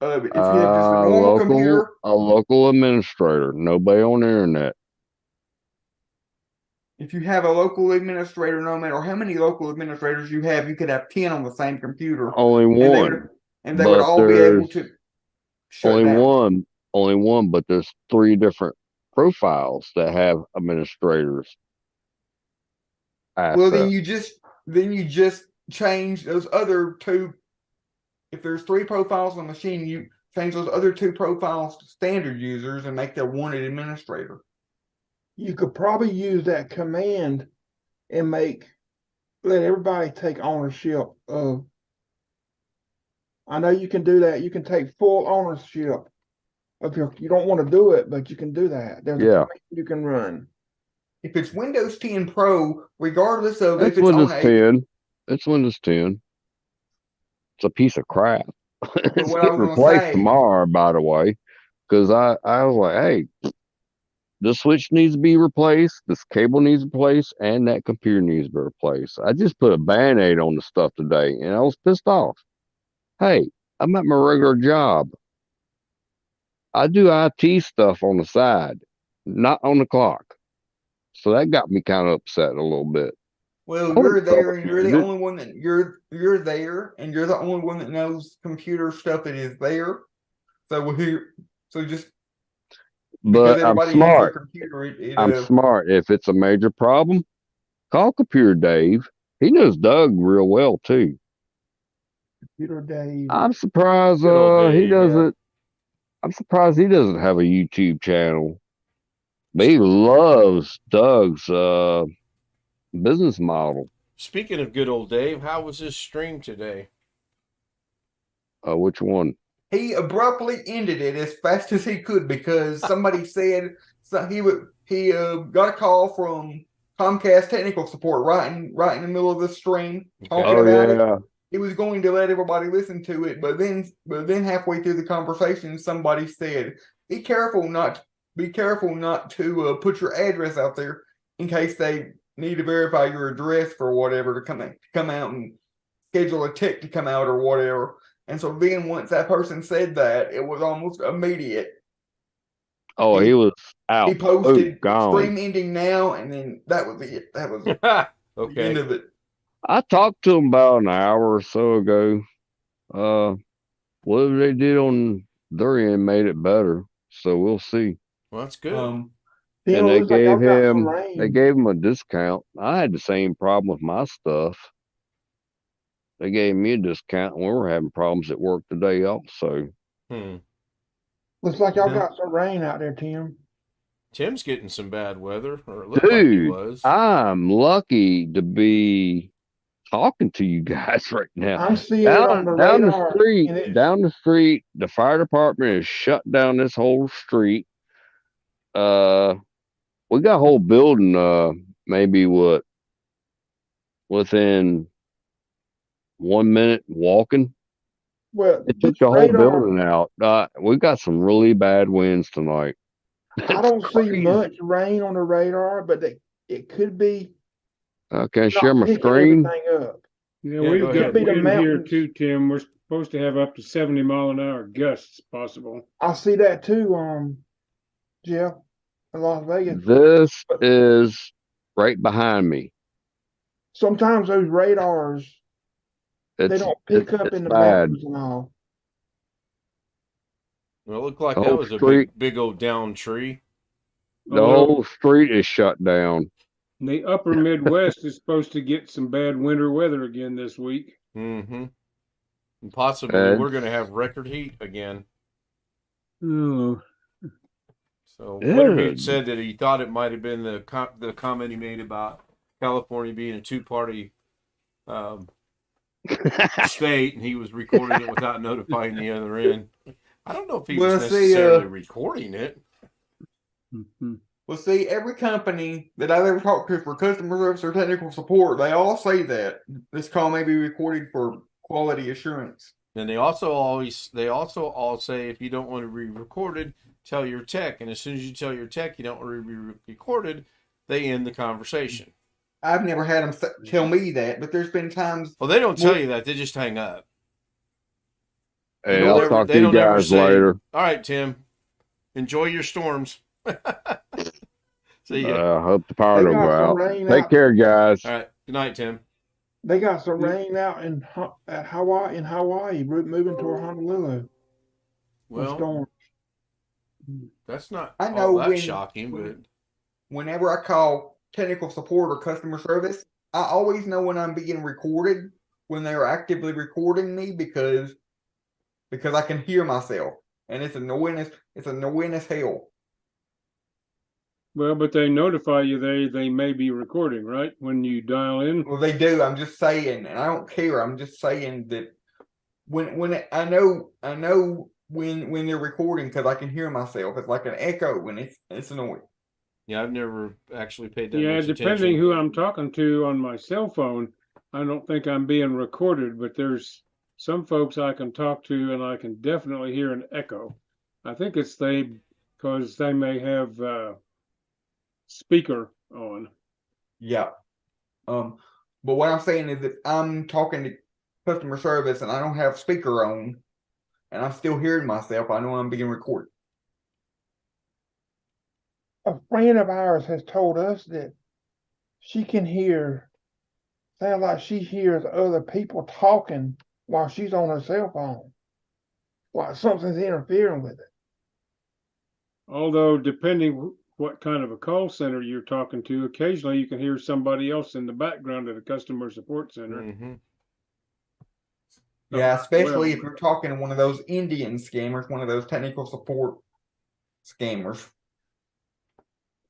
[SPEAKER 3] if you have just a normal computer,
[SPEAKER 5] a local administrator, nobody on the internet.
[SPEAKER 3] If you have a local administrator, no matter how many local administrators you have, you could have 10 on the same computer.
[SPEAKER 5] Only one.
[SPEAKER 3] And they would all be able to shut down.
[SPEAKER 5] Only one, but there's 3 different profiles that have administrators.
[SPEAKER 3] Well, then you just change those other 2. If there's 3 profiles on the machine, you change those other 2 profiles to standard users and make their wanted administrator.
[SPEAKER 6] You could probably use that command and let everybody take ownership of. I know you can do that. You can take full ownership of you don't want to do it, but you can do that. There's a command you can run.
[SPEAKER 3] If it's Windows 10 Pro, regardless of
[SPEAKER 5] if it's
[SPEAKER 3] Windows
[SPEAKER 5] 10, it's Windows 10. It's a piece of crap. It's getting replaced tomorrow, by the way, because I was like, hey, this switch needs to be replaced, this cable needs replaced, and that computer needs to be replaced. I just put a Band-Aid on the stuff today, and I was pissed off. Hey, I'm at my regular job. I do IT stuff on the side, not on the clock. So that got me kind of upset a little bit.
[SPEAKER 3] Well, you're there, and you're the only one that you're there, and you're the only one that knows computer stuff that is there.
[SPEAKER 5] But I'm smart. I'm smart. If it's a major problem, call Computer Dave. He knows Doug real well too.
[SPEAKER 6] Computer Dave.
[SPEAKER 5] I'm surprised he doesn't. I'm surprised he doesn't have a YouTube channel. But he loves Doug's business model.
[SPEAKER 2] Speaking of good old Dave, how was his stream today?
[SPEAKER 5] Which one?
[SPEAKER 3] He abruptly ended it as fast as he could because somebody said he got a call from Comcast technical support right in the middle of the stream talking about it. He was going to let everybody listen to it, but then halfway through the conversation, somebody said, "Be careful not to put your address out there in case they need to verify your address for whatever to come out and schedule a tech to come out or whatever." And so then once that person said that, it was almost immediate.
[SPEAKER 5] Oh, he was out.
[SPEAKER 3] He posted
[SPEAKER 5] gone.
[SPEAKER 3] stream ending now, and then that was it. That was
[SPEAKER 2] Okay.
[SPEAKER 3] the end of it.
[SPEAKER 5] I talked to him about an hour or so ago. Whatever they did on their end made it better. So we'll see.
[SPEAKER 2] Well, that's good.
[SPEAKER 5] And they gave him a discount. I had the same problem with my stuff. They gave me a discount, and we were having problems at work today also.
[SPEAKER 6] Looks like y'all got some rain out there, Tim.
[SPEAKER 2] Tim's getting some bad weather, or it looked like he was.
[SPEAKER 5] I'm lucky to be talking to you guys right now.
[SPEAKER 6] I'm seeing it on the radar.
[SPEAKER 5] Down the street, the fire department has shut down this whole street. We got a whole building, maybe within 1 minute walking.
[SPEAKER 6] Well,
[SPEAKER 5] it took the whole building out. We got some really bad winds tonight.
[SPEAKER 6] I don't see much rain on the radar, but it could be.
[SPEAKER 5] Can I share my screen?
[SPEAKER 4] Yeah, we've got wind here too, Tim. We're supposed to have up to 70-mile-an-hour gusts possible.
[SPEAKER 6] I see that too, Jeff, in Las Vegas.
[SPEAKER 5] This is right behind me.
[SPEAKER 6] Sometimes those radars, they don't pick up in the mountains and all.
[SPEAKER 2] Well, it looked like that was a big old down tree.
[SPEAKER 5] The whole street is shut down.
[SPEAKER 4] The upper Midwest is supposed to get some bad winter weather again this week.
[SPEAKER 2] And possibly we're going to have record heat again.
[SPEAKER 4] Oh.
[SPEAKER 2] So Winterbeard said that he thought it might have been the comment he made about California being a two-party state, and he was recording it without notifying the other end. I don't know if he was necessarily recording it.
[SPEAKER 3] Well, see, every company that I've ever talked to for customer service or technical support, they all say that this call may be recorded for quality assurance.
[SPEAKER 2] And they also all say if you don't want to be recorded, tell your tech. And as soon as you tell your tech you don't want to be recorded, they end the conversation.
[SPEAKER 3] I've never had them tell me that, but there's been times.
[SPEAKER 2] Well, they don't tell you that; they just hang up.
[SPEAKER 5] Hey, I'll talk to you guys later.
[SPEAKER 2] All right, Tim. Enjoy your storms. See ya.
[SPEAKER 5] Hope the power don't go out. Take care, guys.
[SPEAKER 2] All right. Good night, Tim.
[SPEAKER 6] They got some rain out in Hawaii, moving toward Honolulu.
[SPEAKER 2] Well, that's not shocking, but
[SPEAKER 3] whenever I call technical support or customer service, I always know when I'm being recorded, when they're actively recording me, because I can hear myself, and it's annoying as hell.
[SPEAKER 4] Well, but they notify you they may be recording, right? When you dial in.
[SPEAKER 3] Well, they do. I'm just saying, and I don't care. I'm just saying that when I know when they're recording because I can hear myself. It's like an echo when it's annoying.
[SPEAKER 2] Yeah, I've never actually paid that much attention.
[SPEAKER 4] Yeah, depending who I'm talking to on my cell phone, I don't think I'm being recorded, but there's some folks I can talk to and I can definitely hear an echo. I think it's because they may have speaker on.
[SPEAKER 3] Yeah. But what I'm saying is that I'm talking to customer service and I don't have speaker on and I'm still hearing myself. I know I'm being recorded.
[SPEAKER 6] A friend of ours has told us that she can sound like she hears other people talking while she's on her cell phone. Like something's interfering with it.
[SPEAKER 4] Although, depending what kind of a call center you're talking to, occasionally you can hear somebody else in the background of the customer support center.
[SPEAKER 3] Yeah, especially
[SPEAKER 4] Well,
[SPEAKER 3] if you're talking one of those Indian scammers, one of those technical support scammers.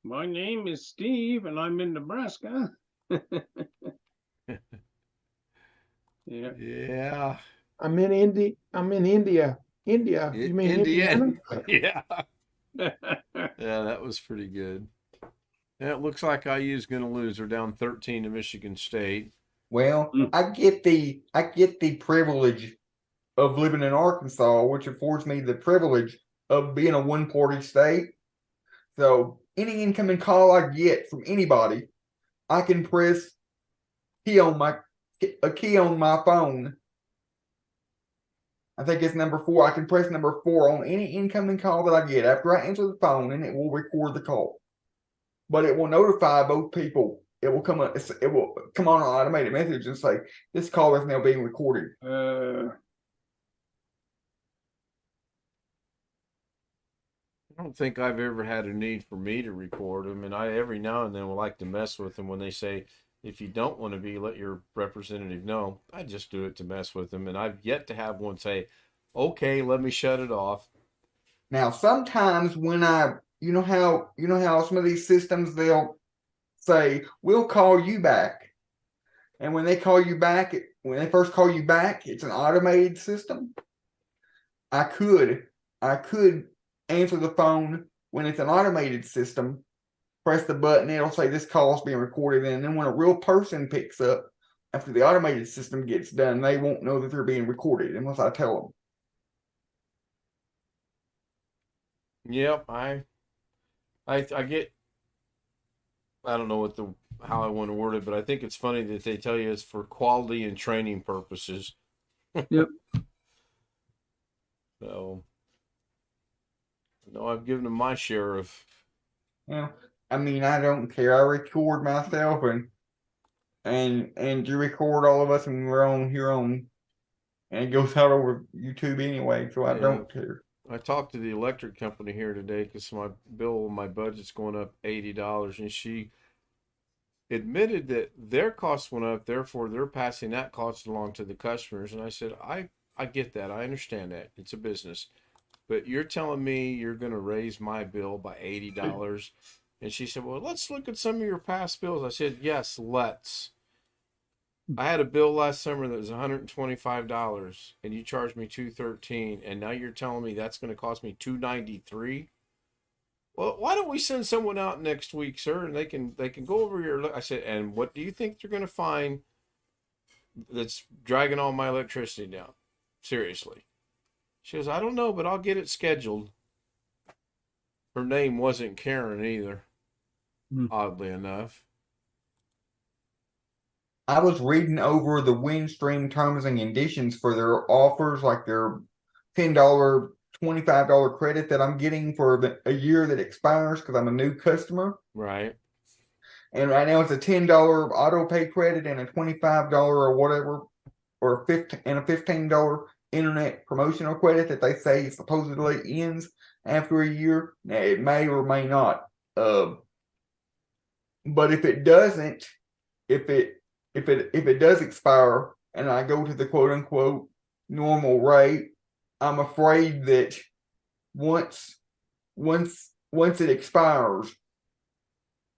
[SPEAKER 4] my name is Steve and I'm in Nebraska. Yeah.
[SPEAKER 2] Yeah.
[SPEAKER 6] I'm in India. India. You mean Indiana?
[SPEAKER 2] Indian. Yeah. Yeah, that was pretty good. Yeah, it looks like IU's going to lose. They're down 13 to Michigan State.
[SPEAKER 3] Well,
[SPEAKER 4] Mm.
[SPEAKER 3] I get the privilege of living in Arkansas, which affords me the privilege of being a one-party state. So any incoming call I get from anybody, I can press a key on my phone. I think it's number 4. I can press number 4 on any incoming call that I get after I answer the phone, and it will record the call. But it will notify both people. It will come on an automated message and say this call is now being recorded.
[SPEAKER 2] I don't think I've ever had a need for me to record them, and I every now and then will like to mess with them when they say, if you don't want to be, let your representative know. I just do it to mess with them, and I've yet to have one say, okay, let me shut it off.
[SPEAKER 3] Now, sometimes when you know how some of these systems they'll say we'll call you back, and when they first call you back, it's an automated system. I could answer the phone when it's an automated system, press the button, it'll say this call is being recorded, and then when a real person picks up after the automated system gets done, they won't know that they're being recorded unless I tell them.
[SPEAKER 2] Yep, I get. I don't know how I want to word it, but I think it's funny that they tell you it's for quality and training purposes.
[SPEAKER 4] Yep.
[SPEAKER 2] So, no, I've given them my share of.
[SPEAKER 3] You I mean, I don't care. I record myself and you record all of us, and we're on here and it goes out over YouTube anyway, so I don't care.
[SPEAKER 2] I talked to the electric company here today because my budget's going up $80, and she admitted that their costs went up, therefore they're passing that cost along to the customers. And I said, I get that, I understand that, it's a business, but you're telling me you're going to raise my bill by $80? And she said, well, let's look at some of your past bills. I said, yes, let's. I had a bill last summer that was $125, and you charged me $213, and now you're telling me that's going to cost me $293. Well, why don't we send someone out next week, sir, and they can go over your. I said, and what do you think you're going to find that's dragging all my electricity down? Seriously. She goes, I don't know, but I'll get it scheduled. Her name wasn't Karen either, oddly enough.
[SPEAKER 3] I was reading over the Windstream terms and conditions for their offers, like their $10, $25 credit that I'm getting for a year that expires because I'm a new customer.
[SPEAKER 2] Right.
[SPEAKER 3] And right now it's a $10 auto pay credit and a $25 or whatever, or a $15 internet promotional credit that they say supposedly ends after a year. Now, it may or may not. But if it doesn't, if it does expire and I go to the quote unquote normal rate, I'm afraid that once it expires,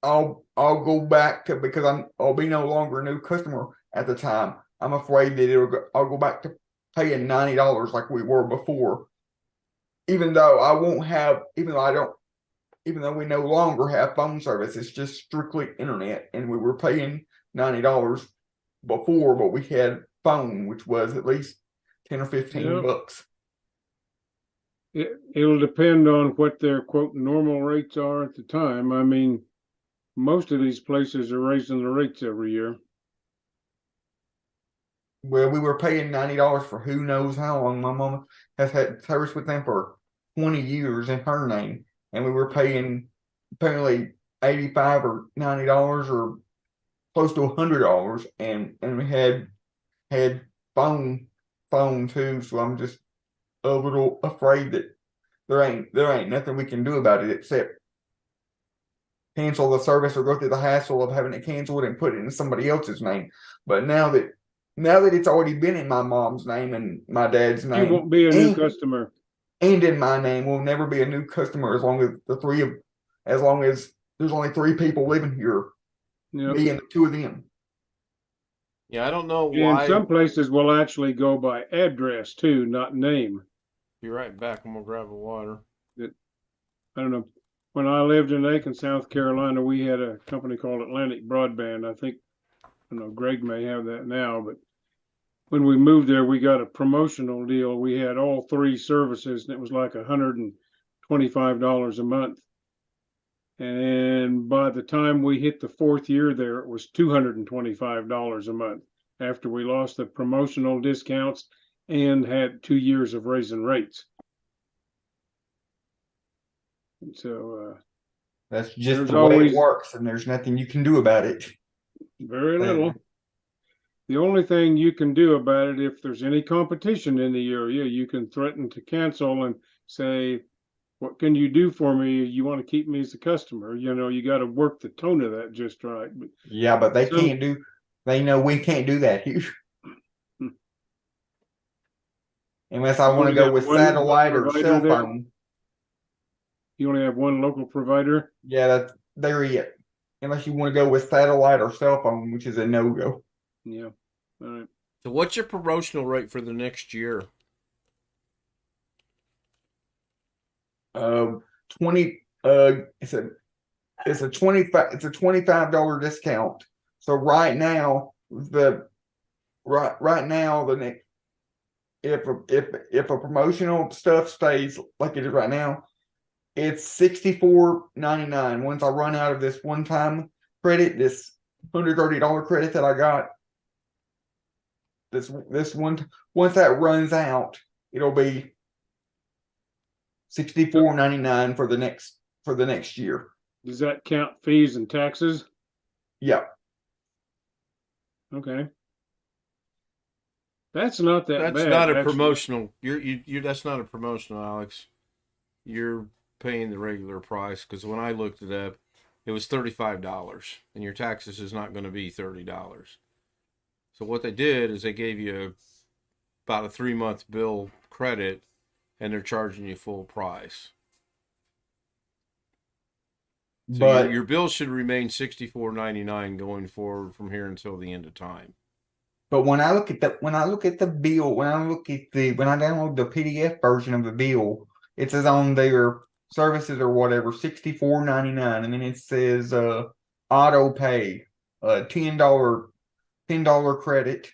[SPEAKER 3] I'll go back to, because I'll be no longer a new customer at the time. I'm afraid that I'll go back to paying $90 like we were before. Even though we no longer have phone service, it's just strictly internet, and we were paying $90 before, but we had phone, which was at least 10 or 15 bucks.
[SPEAKER 4] It'll depend on what their quote normal rates are at the time. I mean, most of these places are raising the rates every year.
[SPEAKER 3] Well, we were paying $90 for who knows how long. My mama has had service with them for 20 years in her name, and we were paying apparently $85 or $90 or close to $100, and we had phone too. So I'm just a little afraid that there ain't nothing we can do about it except cancel the service or go through the hassle of having it canceled and put it in somebody else's name. But now that now that it's already been in my mom's name and my dad's
[SPEAKER 4] You
[SPEAKER 3] name,
[SPEAKER 4] won't be a new customer.
[SPEAKER 3] and in my name, will never be a new customer as long as there's only 3 people living here,
[SPEAKER 4] Yep.
[SPEAKER 3] me and the 2 of them.
[SPEAKER 2] Yeah, I don't know
[SPEAKER 4] And
[SPEAKER 2] why.
[SPEAKER 4] some places will actually go by address too, not name.
[SPEAKER 2] Be right back. I'm gonna grab a water.
[SPEAKER 4] I don't know. When I lived in Aiken, South Carolina, we had a company called Atlantic Broadband. I think, I don't know, Greg may have that now, but when we moved there, we got a promotional deal. We had all 3 services, and it was like $125 a month. And by the time we hit the 4th year there, it was $225 a month after we lost the promotional discounts and had 2 years of raising rates. And so
[SPEAKER 3] That's just
[SPEAKER 4] there's
[SPEAKER 3] the way
[SPEAKER 4] always
[SPEAKER 3] it works, and there's nothing you can do about it.
[SPEAKER 4] very little. The only thing you can do about it, if there's any competition in the area, you can threaten to cancel and say, what can you do for me? You want to keep me as a customer? You know, you got to work the tone of that just right. But
[SPEAKER 3] Yeah, but they
[SPEAKER 4] some-
[SPEAKER 3] can't do. They know we can't do that here. Unless I
[SPEAKER 4] You
[SPEAKER 3] want to
[SPEAKER 4] only
[SPEAKER 3] go
[SPEAKER 4] have
[SPEAKER 3] with
[SPEAKER 4] one
[SPEAKER 3] satellite or
[SPEAKER 4] provider
[SPEAKER 3] cell
[SPEAKER 4] there?
[SPEAKER 3] phone.
[SPEAKER 4] You only have one local provider.
[SPEAKER 3] Yeah, that's there it. Unless you want to go with satellite or cell phone, which is a no-go.
[SPEAKER 4] Yeah. All right.
[SPEAKER 2] So, what's your promotional rate for the next year?
[SPEAKER 3] 20. It's a $25 discount. So right now the next, if a promotional stuff stays like it is right now, it's $64.99. Once I run out of this one-time credit, this $130 credit that I got, this one, once that runs out, it'll be $64.99 for the next year.
[SPEAKER 4] Does that count fees and taxes?
[SPEAKER 3] Yeah.
[SPEAKER 4] Okay. That's not that
[SPEAKER 2] That's
[SPEAKER 4] bad.
[SPEAKER 2] not a
[SPEAKER 4] actually.
[SPEAKER 2] promotional. You. That's not a promotional, Alex. You're paying the regular price because when I looked it up, it was $35, and your taxes is not going to be $30. So what they did is they gave you about a 3-month bill credit, and they're charging you full price. So
[SPEAKER 3] But
[SPEAKER 2] your bill should remain $64.99 going forward from here until the end of time.
[SPEAKER 3] But when I look at the bill, when I download the PDF version of the bill, it says on their services or whatever $64.99, and then it says auto pay, $10 credit,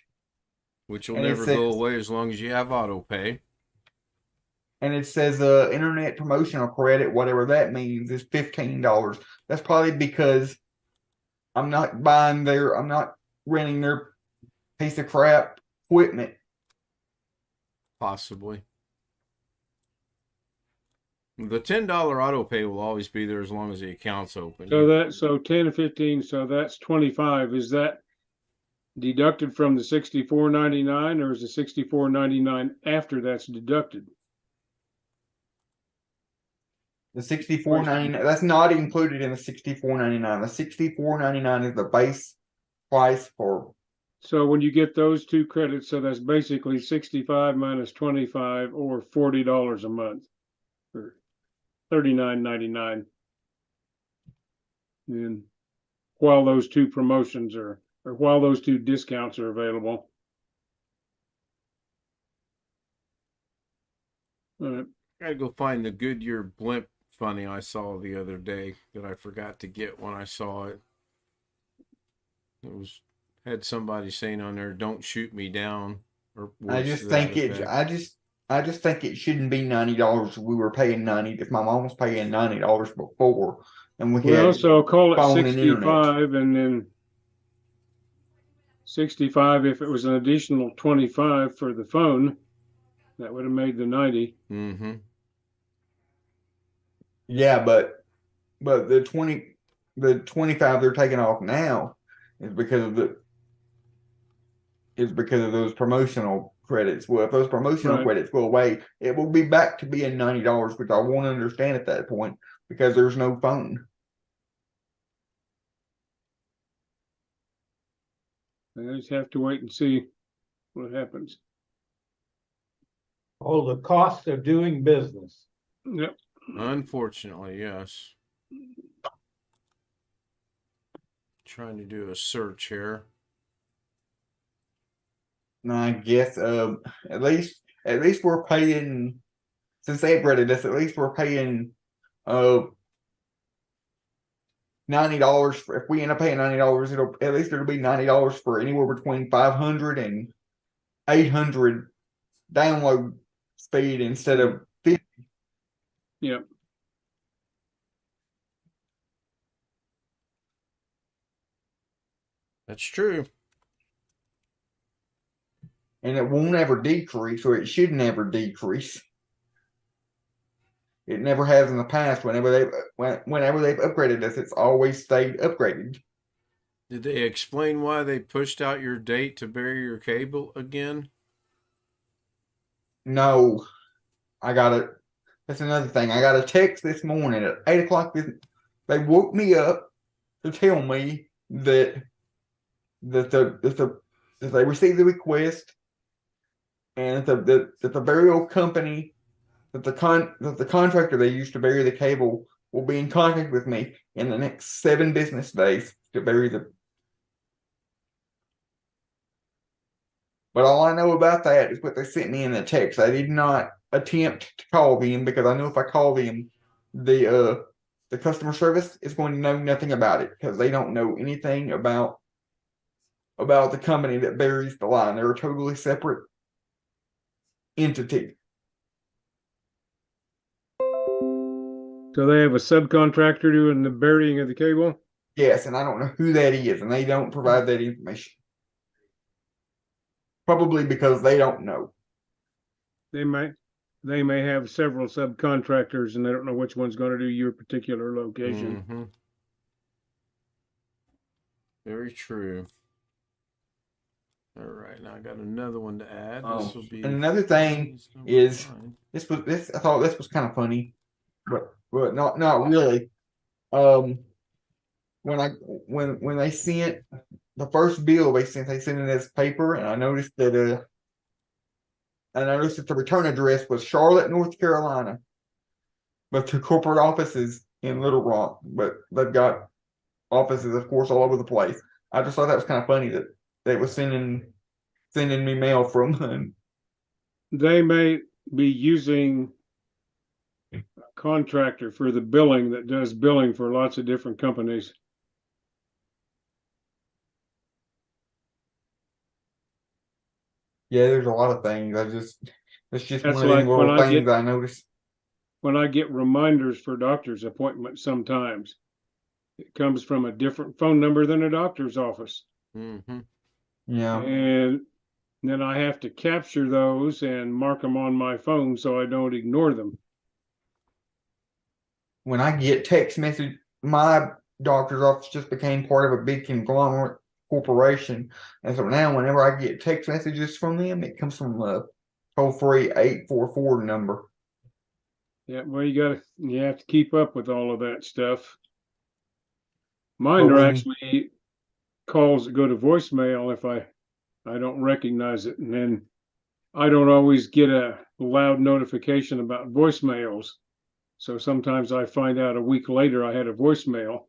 [SPEAKER 2] Which will
[SPEAKER 3] and
[SPEAKER 2] never go away as long as you have auto pay.
[SPEAKER 3] and it says internet promotional credit, whatever that means, is $15. That's probably because I'm not renting their piece of crap equipment.
[SPEAKER 2] Possibly. The $10 auto pay will always be there as long as the account's open.
[SPEAKER 4] So 10 to 15, so that's 25. Is that deducted from the $64.99, or is the $64.99 after that's deducted?
[SPEAKER 3] The $64.99, that's not included in the $64.99. The $64.99 is the base price for.
[SPEAKER 4] So when you get those 2 credits, so that's basically 65 minus 25, or $40 a month, or $39.99. And while those 2 promotions or while those 2 discounts are available. All right.
[SPEAKER 2] I gotta go find the Goodyear blimp funny I saw the other day that I forgot to get when I saw it. It had somebody saying on there, "Don't shoot me down," or
[SPEAKER 3] I just think it shouldn't be $90. We were paying $90. If my mom was paying $90 before, and we had
[SPEAKER 4] so call it
[SPEAKER 3] phone and internet.
[SPEAKER 4] 65, and then 65 if it was an additional 25 for the phone. That would have made the 90.
[SPEAKER 2] Mm-hmm.
[SPEAKER 3] Yeah, but the 25 they're taking off now is because of those promotional credits. Well, if those promotional
[SPEAKER 4] Right.
[SPEAKER 3] credits go away, it will be back to being $90, which I won't understand at that point because there's no phone.
[SPEAKER 4] I just have to wait and see. what happens.
[SPEAKER 7] Oh, the cost of doing business.
[SPEAKER 4] Yep.
[SPEAKER 2] Unfortunately, yes. Trying to do a search here.
[SPEAKER 3] I guess at least we're paying, since they upgraded us, at least we're paying $90 for, if we end up paying $90, it'll be $90 for anywhere between 500 and 800 download speed instead of 50.
[SPEAKER 4] Yep.
[SPEAKER 2] That's true.
[SPEAKER 3] And it won't ever decrease, or it should never decrease. It never has in the past. Whenever they've upgraded us, it's always stayed upgraded.
[SPEAKER 2] Did they explain why they pushed out your date to bury your cable again?
[SPEAKER 3] No, that's another thing. I got a text this morning at 8 o'clock. They woke me up to tell me that they received the request, and that the burial company, that the contractor they used to bury the cable will be in contact with me in the next 7 business days to bury the. But all I know about that is what they sent me in the text. I did not attempt to call them because I know if I call them, the customer service is going to know nothing about it because they don't know anything about the company that buries the line. They're a totally separate entity.
[SPEAKER 4] So they have a subcontractor doing the burying of the cable?
[SPEAKER 3] Yes, and I don't know who that is, and they don't provide that information. Probably because they don't know.
[SPEAKER 4] They may have several subcontractors and they don't know which one's going to do your particular location.
[SPEAKER 2] Mm-hmm. Very true. All right, now I got another one to add. This will be.
[SPEAKER 3] And another thing is this. I thought this was kind of funny, but not really. When they sent the first bill they sent in this paper, and I noticed that the return address was Charlotte, North Carolina, but the corporate office is in Little Rock. But they've got offices, of course, all over the place. I just thought that was kind of funny that they were sending me mail from.
[SPEAKER 4] They may be using a contractor for the billing that does billing for lots of different companies.
[SPEAKER 3] Yeah, there's a lot of things. It's just
[SPEAKER 4] That's
[SPEAKER 3] one of the
[SPEAKER 4] like when
[SPEAKER 3] little
[SPEAKER 4] I
[SPEAKER 3] things
[SPEAKER 4] get
[SPEAKER 3] I noticed.
[SPEAKER 4] when I get reminders for doctor's appointments sometimes. It comes from a different phone number than a doctor's office.
[SPEAKER 2] Mm-hmm.
[SPEAKER 3] Yeah.
[SPEAKER 4] And then I have to capture those and mark them on my phone so I don't ignore them.
[SPEAKER 3] When I get text message, my doctor's office just became part of a big conglomerate corporation, and so now whenever I get text messages from them, it comes from a toll-free 844 number.
[SPEAKER 4] Yeah, well, you have to keep up with all of that stuff. Mine
[SPEAKER 3] But
[SPEAKER 4] are
[SPEAKER 3] when-
[SPEAKER 4] actually calls that go to voicemail if I don't recognize it, and then I don't always get a loud notification about voicemails. So sometimes I find out a week later I had a voicemail.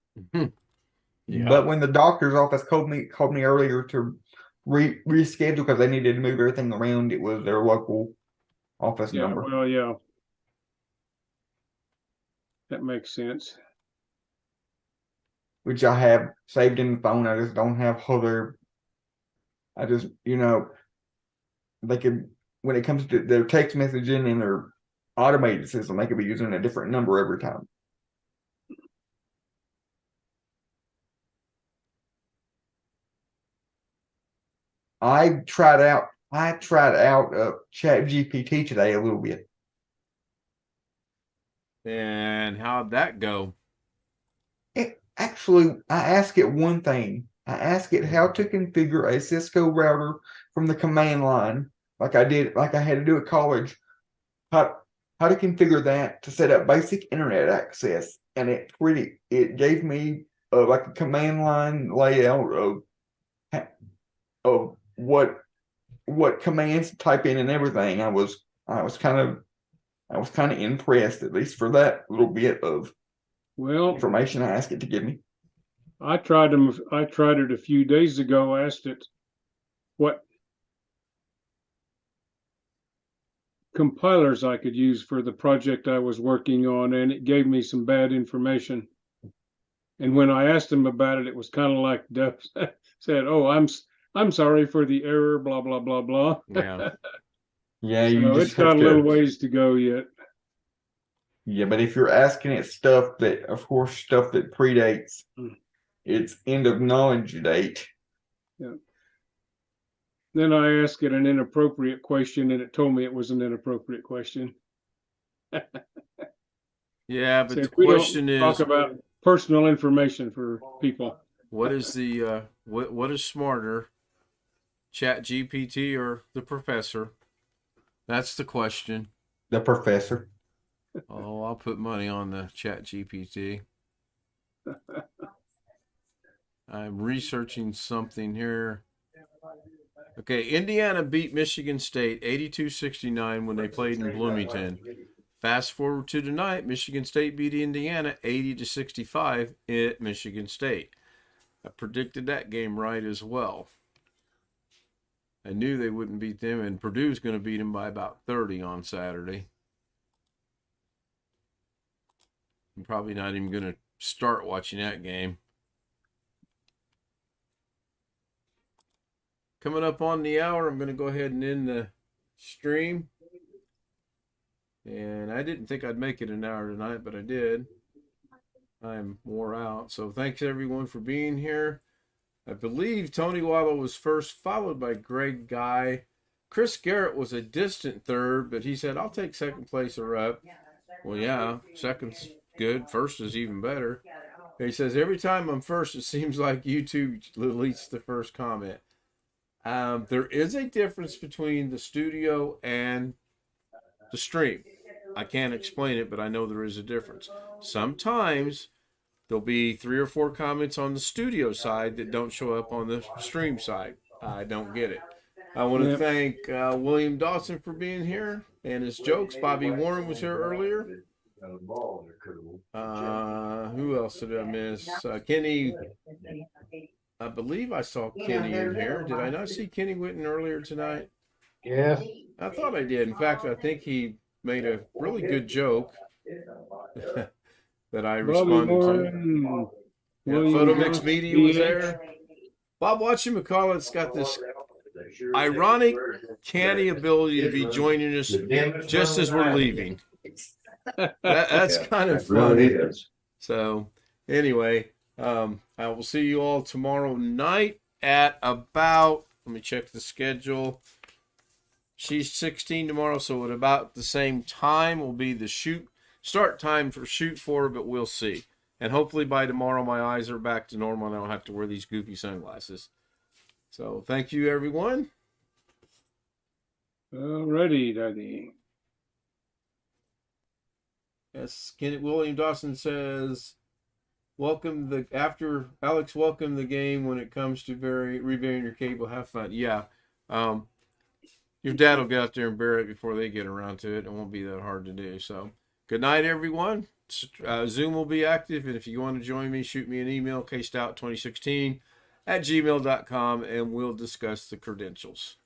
[SPEAKER 2] Yeah.
[SPEAKER 3] But when the doctor's office called me earlier to reschedule because they needed to move everything around, it was their local office
[SPEAKER 4] Yeah,
[SPEAKER 3] number.
[SPEAKER 4] well, yeah. That makes sense.
[SPEAKER 3] Which I have saved in the phone. I just don't have other. I just, they could, when it comes to their text messaging and their automated system, they could be using a different number every time. I tried out Chat GPT today a little bit.
[SPEAKER 2] And how'd that go?
[SPEAKER 3] Actually, I asked it one thing. I asked it how to configure a Cisco router from the command line, like I had to do at college. How to configure that to set up basic internet access, and it gave me like a command line layout of what what commands to type in and everything. I was kind of impressed, at least for that little bit of
[SPEAKER 4] Well,
[SPEAKER 3] information I asked it to give me.
[SPEAKER 4] I tried it a few days ago. Asked it what compilers I could use for the project I was working on, and it gave me some bad information. And when I asked him about it, it was kind of like Deb said, "Oh, I'm sorry for the error, blah blah blah blah."
[SPEAKER 2] Yeah.
[SPEAKER 3] Yeah,
[SPEAKER 4] So
[SPEAKER 3] you
[SPEAKER 4] it's
[SPEAKER 3] just
[SPEAKER 4] got
[SPEAKER 3] have
[SPEAKER 4] a little
[SPEAKER 3] to.
[SPEAKER 4] ways to go yet.
[SPEAKER 3] Yeah, but if you're asking it stuff that, of course, stuff that predates its end of knowledge date.
[SPEAKER 4] Yeah. Then I asked it an inappropriate question, and it told me it was an inappropriate question.
[SPEAKER 2] Yeah, but
[SPEAKER 4] So
[SPEAKER 2] the
[SPEAKER 4] we
[SPEAKER 2] question
[SPEAKER 4] don't talk
[SPEAKER 2] is,
[SPEAKER 4] about personal information for people.
[SPEAKER 2] what is the what is smarter, Chat GPT or the professor? That's the question.
[SPEAKER 3] The professor.
[SPEAKER 2] Oh, I'll put money on the Chat GPT. I'm researching something here. Okay, Indiana beat Michigan State 82-69 when they played in Bloomington. Fast forward to tonight, Michigan State beat Indiana 80-65 at Michigan State. I predicted that game right as well. I knew they wouldn't beat them, and Purdue's going to beat them by about 30 on Saturday. I'm probably not even going to start watching that game. Coming up on the hour, I'm going to go ahead and end the stream. And I didn't think I'd make it an hour tonight, but I did. I'm wore out. So thanks everyone for being here. I believe Tony Waddle was first, followed by Greg Guy. Chris Garrett was a distant third, but he said, I'll take second place or up. Well, yeah, second's good. First is even better. He says, every time I'm first, it seems like YouTube deletes the first comment. There is a difference between the studio and the stream. I can't explain it, but I know there is a difference. Sometimes there'll be 3 or 4 comments on the studio side that don't show up on the stream side. I don't get it. I want to thank William Dawson for being here and his jokes. Bobby Warren was here earlier. Who else did I miss? Kenny. I believe I saw Kenny in here. Did I not see Kenny Witten earlier tonight?
[SPEAKER 7] Yes.
[SPEAKER 2] I thought I did. In fact, I think he made a really good joke that I responded to. Yeah, Photo Mix Media was there. Bob Watchy-McCullough's got this ironic, canny ability to be joining us just as we're leaving. That's kind of funny. So, anyway, I will see you all tomorrow night at about, let me check the schedule. She's 16 tomorrow, so at about the same time will be the start time for Shoot 4, but we'll see. And hopefully by tomorrow my eyes are back to normal and I don't have to wear these goofy sunglasses. So thank you, everyone.
[SPEAKER 4] Alrighty, Daddy.
[SPEAKER 2] Yes, William Dawson says, after Alex, welcome the game when it comes to reburying your cable. Have fun. Yeah. Your dad will get out there and bury it before they get around to it. It won't be that hard to do. So good night, everyone. Zoom will be active. And if you want to join me, shoot me an email, kstout2016 @gmail.com, and we'll discuss the credentials.